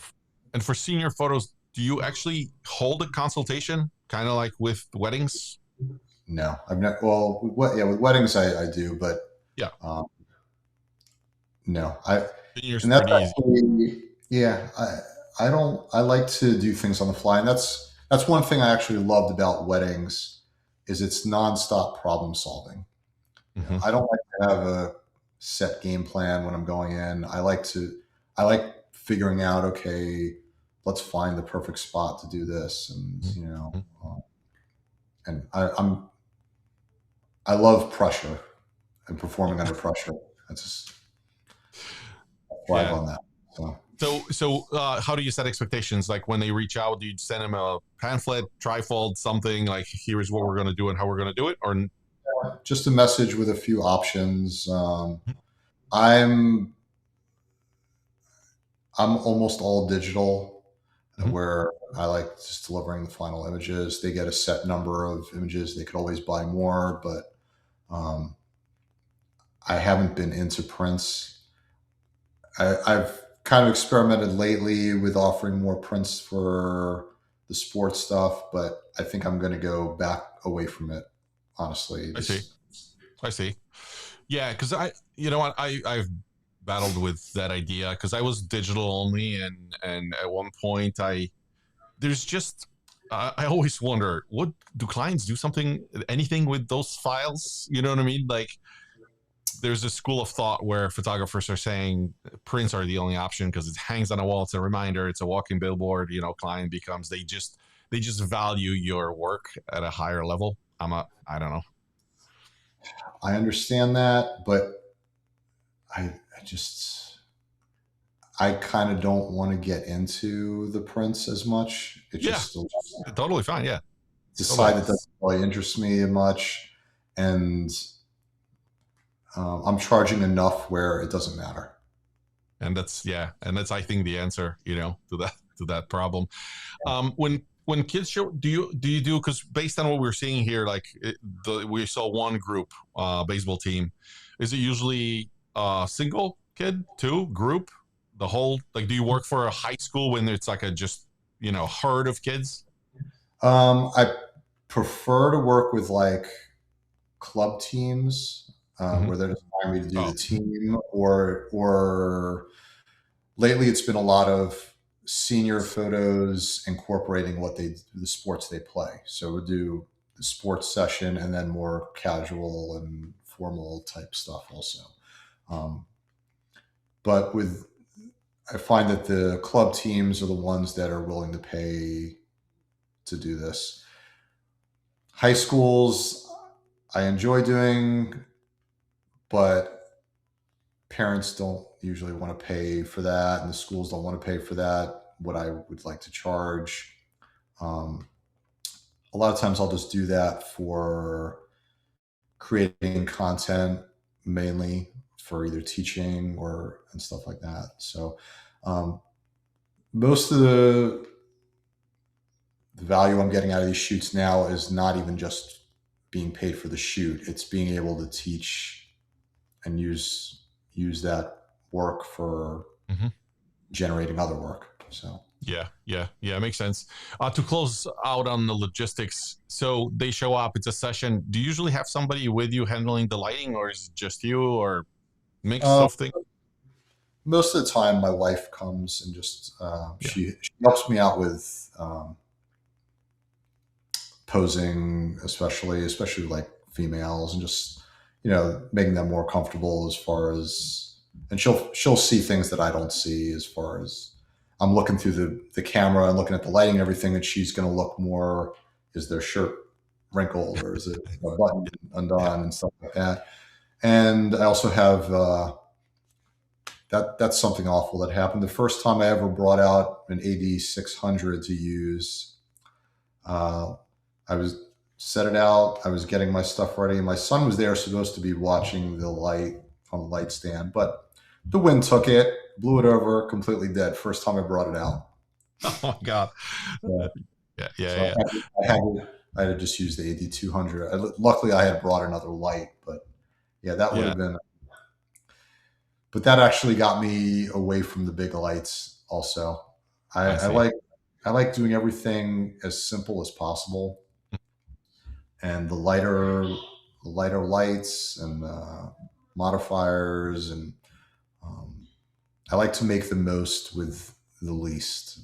and for senior photos, do you actually hold a consultation, kind of like with weddings? no, I've not. Well, with weddings I do, but Yeah, um, no, seniors and that's pretty easy. actually, yeah, I don't. I like to do things on the fly, and that's one thing I actually loved about weddings is it's nonstop problem solving. Mm-hmm. I don't like to have a set game plan when I'm going in. I like figuring out, okay, let's find the perfect spot to do this, and Mm-hmm. and I love pressure and performing under pressure. That's just I thrive Yeah. on that. So. So how do you set expectations? Like when they reach out, do you send them a pamphlet, trifold, something like here's what we're going to do and how we're going to do it? Or Just a message with a few options. I'm I'm almost all digital, Mhm. where I like just delivering the final images. They get a set number of images. They could always buy more, but um, I haven't been into prints. I've kind of experimented lately with offering more prints for the sports stuff, but I think I'm going to go back away from it. Honestly, I see. just I see. Yeah, because you know what, I've battled with that idea because I was digital only, and at one point there's just I always wonder, what do clients do, anything with those files? You know what I mean? Like there's a school of thought where photographers are saying prints are the only option because it hangs on a wall. It's a reminder. It's a walking billboard. Client becomes they just value your work at a higher level. I don't know. I understand that, but I just I kind of don't want to get into the prints as much. It Yeah, just totally fine. Yeah, it's a totally. side that doesn't really interest me much, and I'm charging enough where it doesn't matter. And that's I think the answer, to that problem. When kids show, do you do, because based on what we're seeing here, like we saw one group, baseball team, is it usually single kid, two group, the whole, like, do you work for a high school when it's like a just herd of kids? I prefer to work with like club teams Mm-hmm. where they're just hiring me to do Oh, the team, or lately it's been a lot of senior photos incorporating the sports they play. So we'll do the sports session and then more casual and formal type stuff also. Um, but with I find that the club teams are the ones that are willing to pay to do this. High schools, I enjoy doing, but parents don't usually want to pay for that, and the schools don't want to pay for that. What I would like to charge. Um, a lot of times, I'll just do that for creating content, mainly for either teaching or and stuff like that. So, um, most of the value I'm getting out of these shoots now is not even just being paid for the shoot; it's being able to teach and use that work for mm-hmm. generating other work. So Yeah, it makes sense. To close out on the logistics, so they show up, it's a session. Do you usually have somebody with you handling the lighting, or is it just you, or mix uh, of things? most of the time, my wife comes and just Yeah, she helps me out with posing, especially like females, and just making them more comfortable as far as, and she'll see things that I don't see as far as I'm looking through the camera and looking at the lighting and everything, and she's going to look more, is their shirt wrinkled or is it a button yeah. undone and stuff like that. And I also have that's something awful that happened the first time I ever brought out an AD 600 to use. uh, I was set it out. I was getting my stuff ready. My son was there, supposed to be watching the light on the light stand, but the wind took it, blew it over, completely dead. First time I brought it out. Oh my god. Yeah. Yeah. So I had to just use the AD 200. Luckily, I had brought another light, but yeah, that would Yeah, have been. But that actually got me away from the big lights. Also, I, I I see. like I like doing everything as simple as possible, and the lighter lights and modifiers, and um, I like to make the most with the least.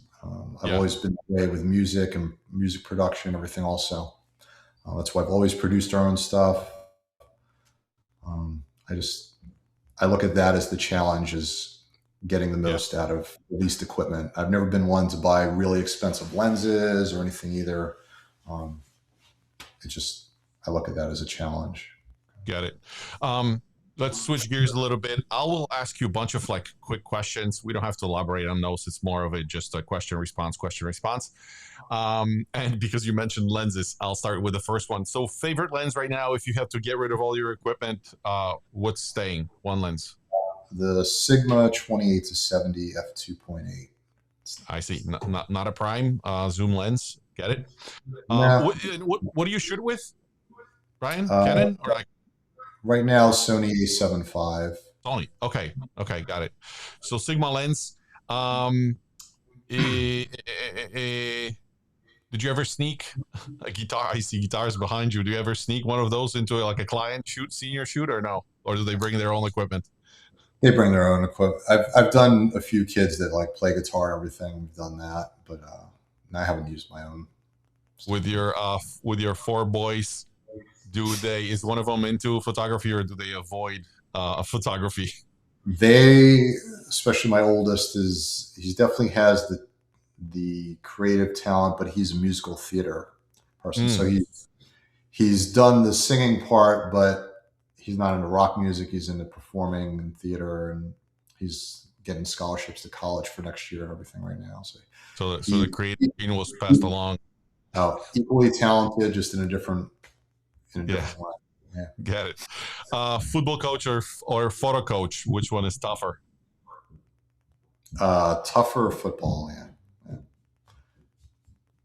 I've Yeah, always been that way with music and music production, everything. Also, that's why I've always produced our own stuff. I just I look at that as the challenge, is getting the yeah. most out of the least equipment. I've never been one to buy really expensive lenses or anything either. Um, it just I look at that as a challenge. Got it. Um, let's switch gears a little bit. I will ask you a bunch of like quick questions. We don't have to elaborate on those. It's more of a just a question response, question response. And because you mentioned lenses, I'll start with the first one. So, favorite lens right now, if you have to get rid of all your equipment, what's staying? One lens. The Sigma 28 to 70 f2.8. I see. Not a prime zoom lens. Get it. Nah, What do you shoot with, Brian? uh, Canon or like right now Sony A7 V. Sony? Okay, got it. So Sigma lens. Um, eh, eh, eh, did you ever sneak a guitar? I see guitars behind you. Do you ever sneak one of those into like a client shoot, senior shoot, or no? Or do they bring their own equipment? They bring their own equipment. I've done a few kids that like play guitar and everything. We've done that, but I haven't used my own stuff. With your four boys, do they is one of them into photography or do they avoid of photography? They, especially my oldest, he definitely has the creative talent, but he's a musical theater person. So Mm, he's done the singing part, but he's not into rock music. He's into performing and theater, and he's getting scholarships to college for next year and everything right now. So so the he, creative he, gene was passed he along. equally talented, just in a Yeah, different way. Yeah. get it. Football coach or photo coach? Which one is tougher? Tougher football, yeah. Yeah.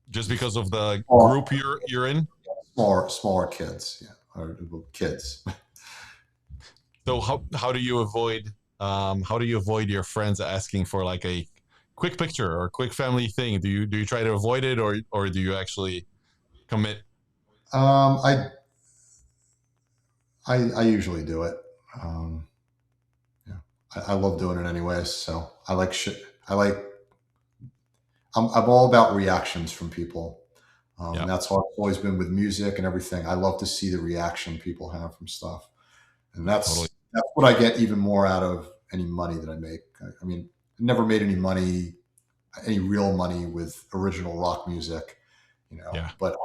Just because of the Smaller, group you're in? smaller kids, yeah, or kids. So how do you avoid your friends asking for like a quick picture or a quick family thing? Do you try to avoid it, or do you actually commit? Um, I, I usually do it. Um, yeah, I love doing it anyways. So I like shit. I'm all about reactions from people. Yeah, And that's how it's always been with music and everything. I love to see the reaction people have from stuff. And totally. that's what I get even more out of any money that I make. I mean, I never made any real money with original rock music, Yeah. but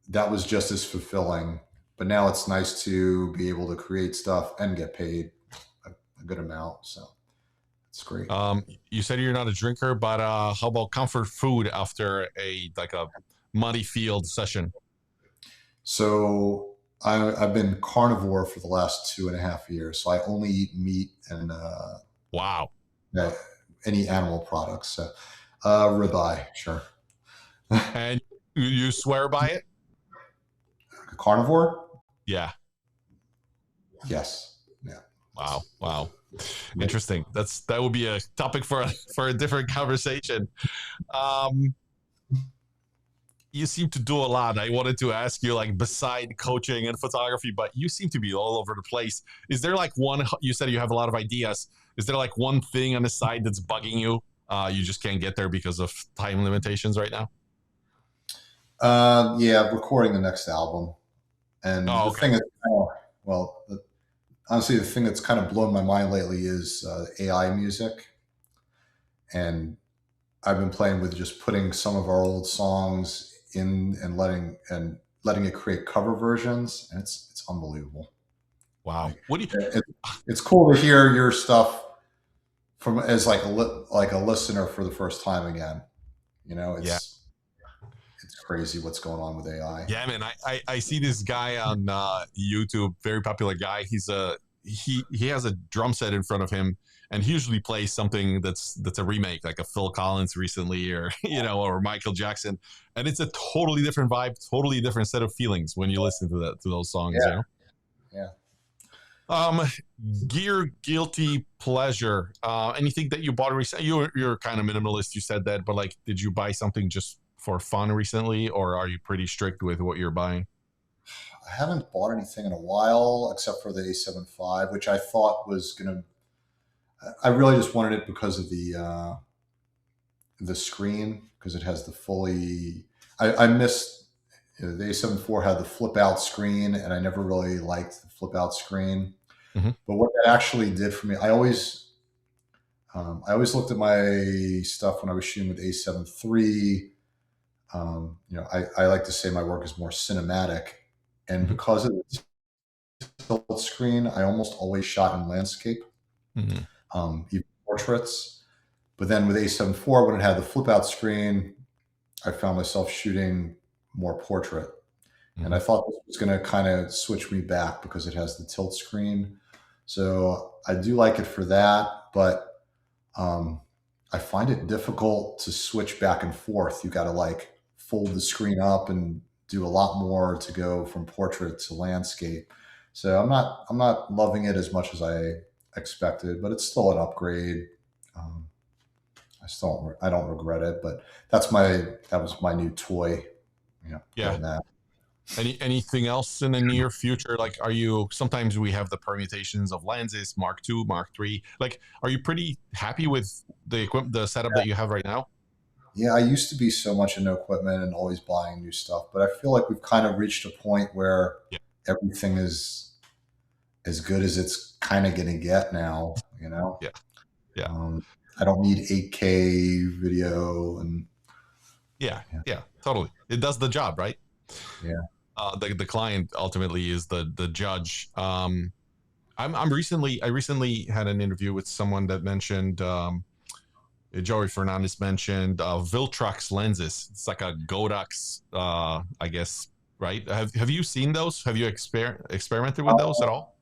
that was just as fulfilling. But now it's nice to be able to create stuff and get paid a good amount. So it's great. You said you're not a drinker, but how about comfort food after a muddy field session? So I've been carnivore for the last 2.5 years. So I only eat meat and Wow. uh, any animal products. So ribeye, sure. And you swear by it? Carnivore? Yeah. Yes. Yeah. Wow. Wow. Yeah. Interesting. That would be a topic for a different conversation. Um, you seem to do a lot. I wanted to ask you, like, beside coaching and photography, but you seem to be all over the place. Is there like one? You said you have a lot of ideas. Is there like one thing on the side that's bugging you? You just can't get there because of time limitations right now. Yeah, recording the next album. And Oh, the okay. thing is, well, honestly, the thing that's kind of blown my mind lately is AI music. And I've been playing with just putting some of our old songs in and letting it create cover versions, and it's unbelievable. Wow. Like What do you? it's cool to hear your stuff from as like a listener for the first time again. Yeah. It's crazy what's going on with AI. Yeah, man. I see this guy on YouTube, very popular guy. He has a drum set in front of him, and he usually plays something that's a remake, like a Phil Collins recently, or or Michael Jackson, and it's a totally different vibe, totally different set of feelings when you listen to those songs. Yeah, yeah. Um, gear guilty pleasure. Anything that you bought recently? You're kind of minimalist. You said that, but like, did you buy something just for fun recently, or are you pretty strict with what you're buying? I haven't bought anything in a while except for the A7 V, which I thought was gonna. I really just wanted it because of the screen, because it has the fully. I missed the A7 IV had the flip out screen, and I never really liked the flip out screen. Mm-hmm. But what that actually did for me, I always looked at my stuff when I was shooting with A7 III. I like to say my work is more cinematic, and Mm-hmm. because of the tilt screen, I almost always shot in landscape, Mm-hmm. even portraits. But then with A7 IV, when it had the flip out screen, I found myself shooting more portrait. And Mm-hmm. I thought this was going to kind of switch me back because it has the tilt screen. So I do like it for that, but um, I find it difficult to switch back and forth. You got to like fold the screen up and do a lot more to go from portrait to landscape. So I'm not loving it as much as I expected, but it's still an upgrade. Um, I don't regret it, but that was my new toy. Yeah. Getting that. Anything else in the near future? Like, are you? Sometimes we have the permutations of lenses, Mark II, Mark III. Like, are you pretty happy with the setup that you have right now? Yeah, I used to be so much into equipment and always buying new stuff, but I feel like we've kind of reached a point where Yeah. everything is as good as it's kind of going to get now, you know. Yeah. Yeah. I don't need 8K video and Yeah. yeah, Yeah. Totally. It does the job, right? yeah. The client ultimately is the judge. I recently had an interview with someone that mentioned Joey Fernandez mentioned Viltrox lenses. It's like a Godox, I guess, right? Have you seen those? Have you experimented with those at all?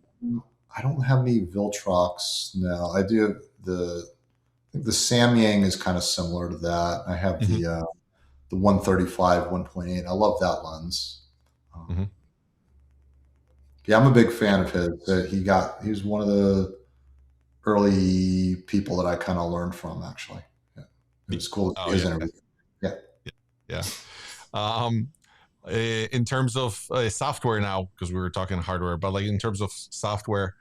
I don't have any Viltrox. No, I do have I think the Samyang is kind of similar to that. I have Mm-hmm, the 135 1.8. I love that lens. mm-hmm. Yeah, I'm a big fan of his. He was one of the early people that I kind of learned from, actually. Yeah. It was cool to see Oh his yeah, interview. Yeah. yeah. Um, in terms of software now, because we were talking hardware, but like in terms of software,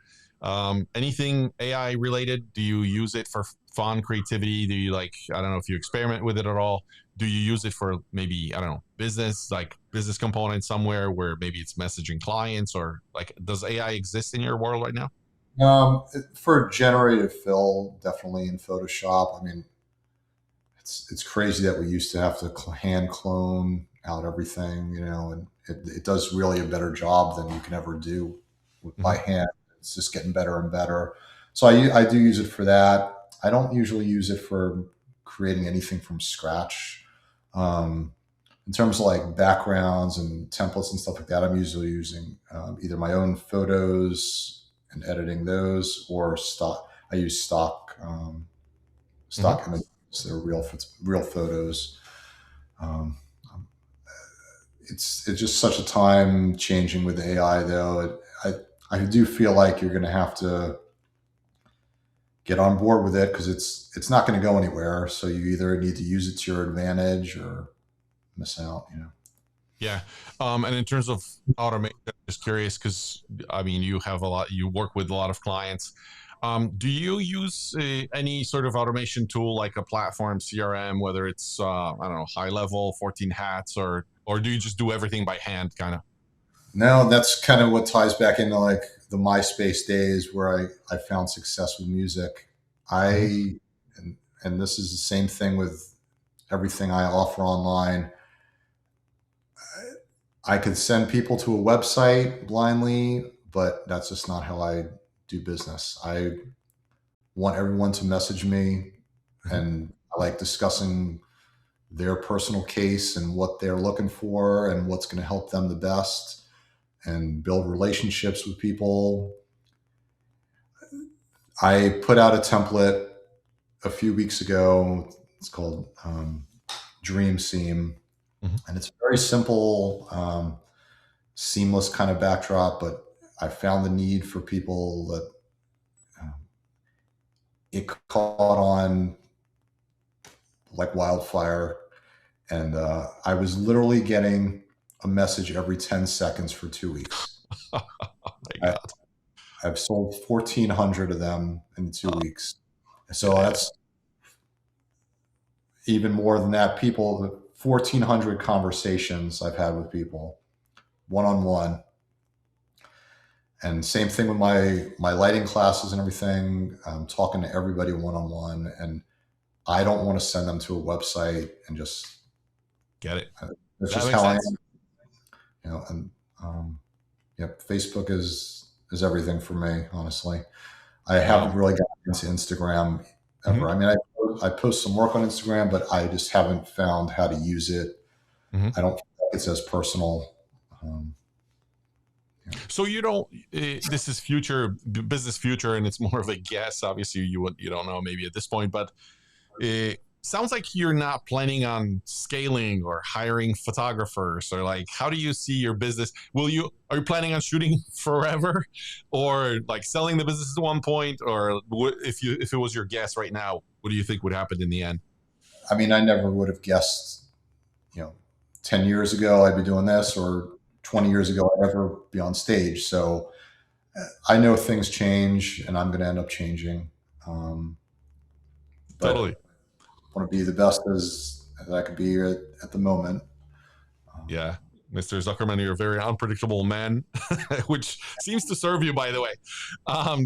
anything AI related, do you use it for fun, creativity? Do you like, I don't know if you experiment with it at all? Do you use it for maybe, I don't know, business, like business component somewhere where maybe it's messaging clients, or like, does AI exist in your world right now? For generative fill, definitely in Photoshop. I mean, it's crazy that we used to have to hand clone out everything, you know, and it does really a better job than you can ever do Mm-hmm, by hand. It's just getting better and better. So I do use it for that. I don't usually use it for creating anything from scratch. Um, in terms of like backgrounds and templates and stuff like that, I'm usually using either my own photos and editing those, or stock. I use mm-hmm. stock images. They're real photos. Um, it's just such a time changing with AI though. I do feel like you're going to have to get on board with it because it's not going to go anywhere. So you either need to use it to your advantage or miss out. You know. Yeah. And in terms of automation, just curious because I mean, you work with a lot of clients. Do you use any sort of automation tool like a platform CRM, whether it's, I don't know, high level, 14 hats, or do you just do everything by hand kind of? No, that's kind of what ties back into like the MySpace days where I found success with music. Mm-hmm, I and this is the same thing with everything I offer online. I could send people to a website blindly, but that's just not how I do business. I want everyone to message me, mm-hmm. and I like discussing their personal case and what they're looking for and what's going to help them the best and build relationships with people. I put out a template a few weeks ago. It's called Dream Seam, Mm-hmm. and it's very simple, seamless kind of backdrop. But I found the need for people that um, it caught on like wildfire, and I was literally getting a message every 10 seconds for 2 weeks. Oh my I, God. I've sold 1,400 of them in two Uh, weeks. yeah, So yeah. that's even more than that. 1,400 conversations I've had with people one on one. And same thing with my lighting classes and everything. I'm talking to everybody one on one, and I don't want to send them to a website and just Get it. that's That just makes how I sense. am, you know. And yeah, Facebook is everything for me, honestly. I Wow. haven't really gotten into Instagram Mm-hmm, ever. I mean, I post some work on Instagram, but I just haven't found how to use it. mm-hmm. I don't feel like it's as personal. Um, yeah. So you don't. This is future business future, and it's more of a guess. Obviously, you don't know maybe at this point, but it sounds like you're not planning on scaling or hiring photographers, or like how do you see your business? Are you planning on shooting forever, or like selling the business at one point, or if it was your guess right now, what do you think would happen in the end? I mean, I never would have guessed, you know, 10 years ago I'd be doing this, or 20 years ago I'd ever be on stage. So I know things change and I'm going to end up changing. Um, Totally. but I want to be the best as I could be at the moment. Um, Yeah. Mr. Zuckerman, you're a very unpredictable man, which seems to serve you, by the way.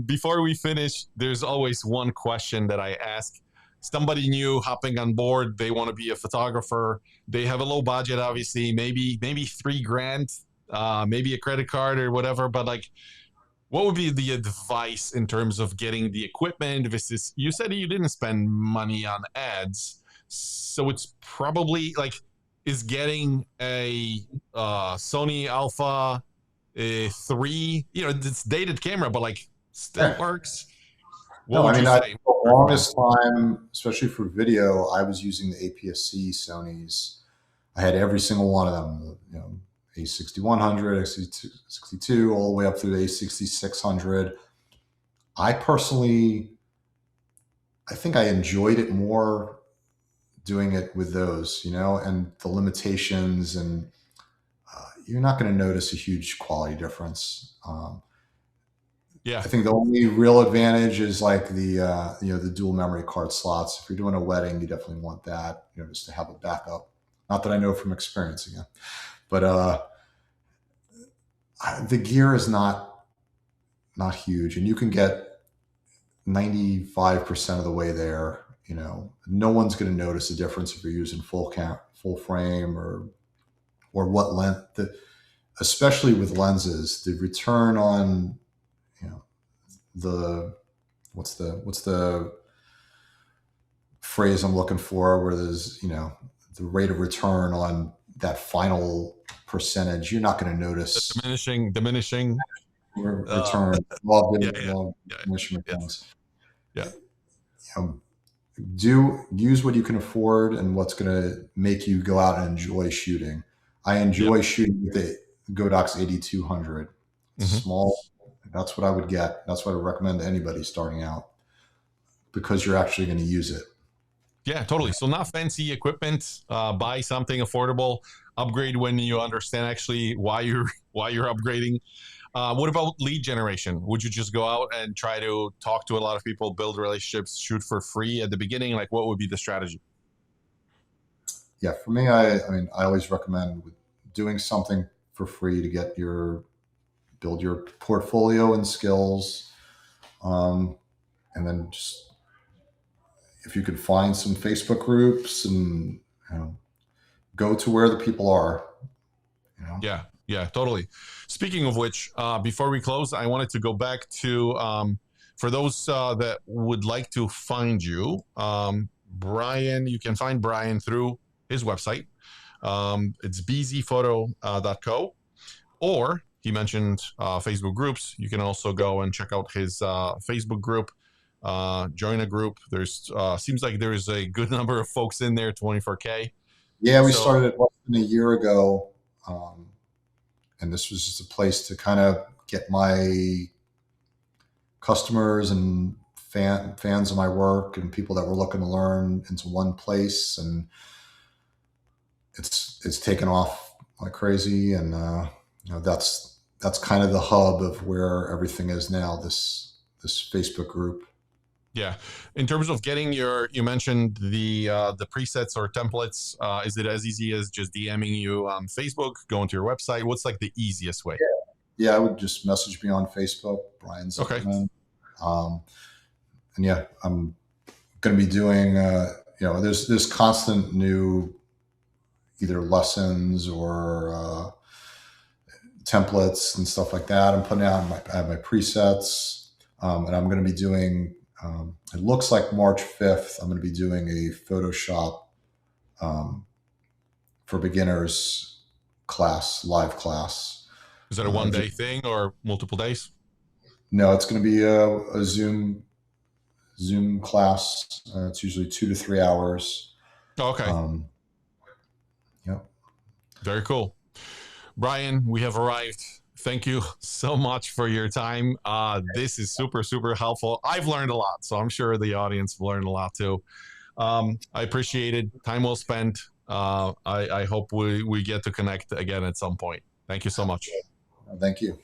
Before we finish, there's always one question that I ask. Somebody new hopping on board, they want to be a photographer. They have a low budget, obviously, maybe $3,000, maybe a credit card or whatever. But like, what would be the advice in terms of getting the equipment? You said you didn't spend money on ads, so it's probably like, is getting a Sony Alpha 3, it's dated camera, but like still Yeah. works. What No, would I you mean, say? the longest time, especially for video, I was using the APS-C Sonys. I had every single one of them, A6100, A62, all the way up through the A6600. I personally, I think I enjoyed it more doing it with those, and the limitations, and you're not going to notice a huge quality difference. Yeah, I think the only real advantage is like the dual memory card slots. If you're doing a wedding, you definitely want that, just to have a backup. Not that I know from experience again, but the gear is not huge, and you can get 95% of the way there. No one's going to notice the difference if you're using full frame, or what length. Especially with lenses, the return on the what's the phrase I'm looking for, where there's the rate of return on that final percentage, you're not going to notice diminishing return. Love yeah, diminishing returns. Yeah. Use what you can afford and what's going to make you go out and enjoy shooting. I enjoy shooting with the Godox 8200. It's small. That's what I would get. That's what I would recommend to anybody starting out, because you're actually going to use it. Yeah, totally. So not fancy equipment. Buy something affordable. Upgrade when you understand actually why you're upgrading. What about lead generation? Would you just go out and try to talk to a lot of people, build relationships, shoot for free at the beginning? Like, what would be the strategy? Yeah, for me, I always recommend doing something for free to build your portfolio and skills, and then just, if you could find some Facebook groups and go to where the people are. Yeah, totally. Speaking of which, before we close, I wanted to go back to, for those that would like to find you, Brian, you can find Brian through his website. It's bzphoto.co, or he mentioned Facebook groups. You can also go and check out his Facebook group, join a group. There's seems like there is a good number of folks in there, 24K. Yeah, we started it less than a year ago. And this was just a place to kind of get my customers and fans of my work and people that were looking to learn into one place. And it's taken off like crazy. And, that's kind of the hub of where everything is now, this Facebook group. Yeah. In terms of getting you mentioned the presets or templates. Is it as easy as just DMing you on Facebook, going to your website? What's like the easiest way? Yeah, I would just message me on Facebook, Brian Zuckerman. Okay. And yeah, I'm going to be doing, there's constant new either lessons or templates and stuff like that. I'm putting out I have my presets, and I'm going to be doing, it looks like March 5th, I'm going to be doing a Photoshop for beginners live class. Is that a one-day thing or multiple days? No, it's going to be a Zoom class. It's usually 2 to 3 hours. Oh, okay. Yep. Very cool. Brian, we have arrived. Thank you so much for your time. This is super, super helpful. I've learned a lot, so I'm sure the audience will learn a lot too. I appreciate it. Time well spent. I hope we get to connect again at some point. Thank you so much. Thank you.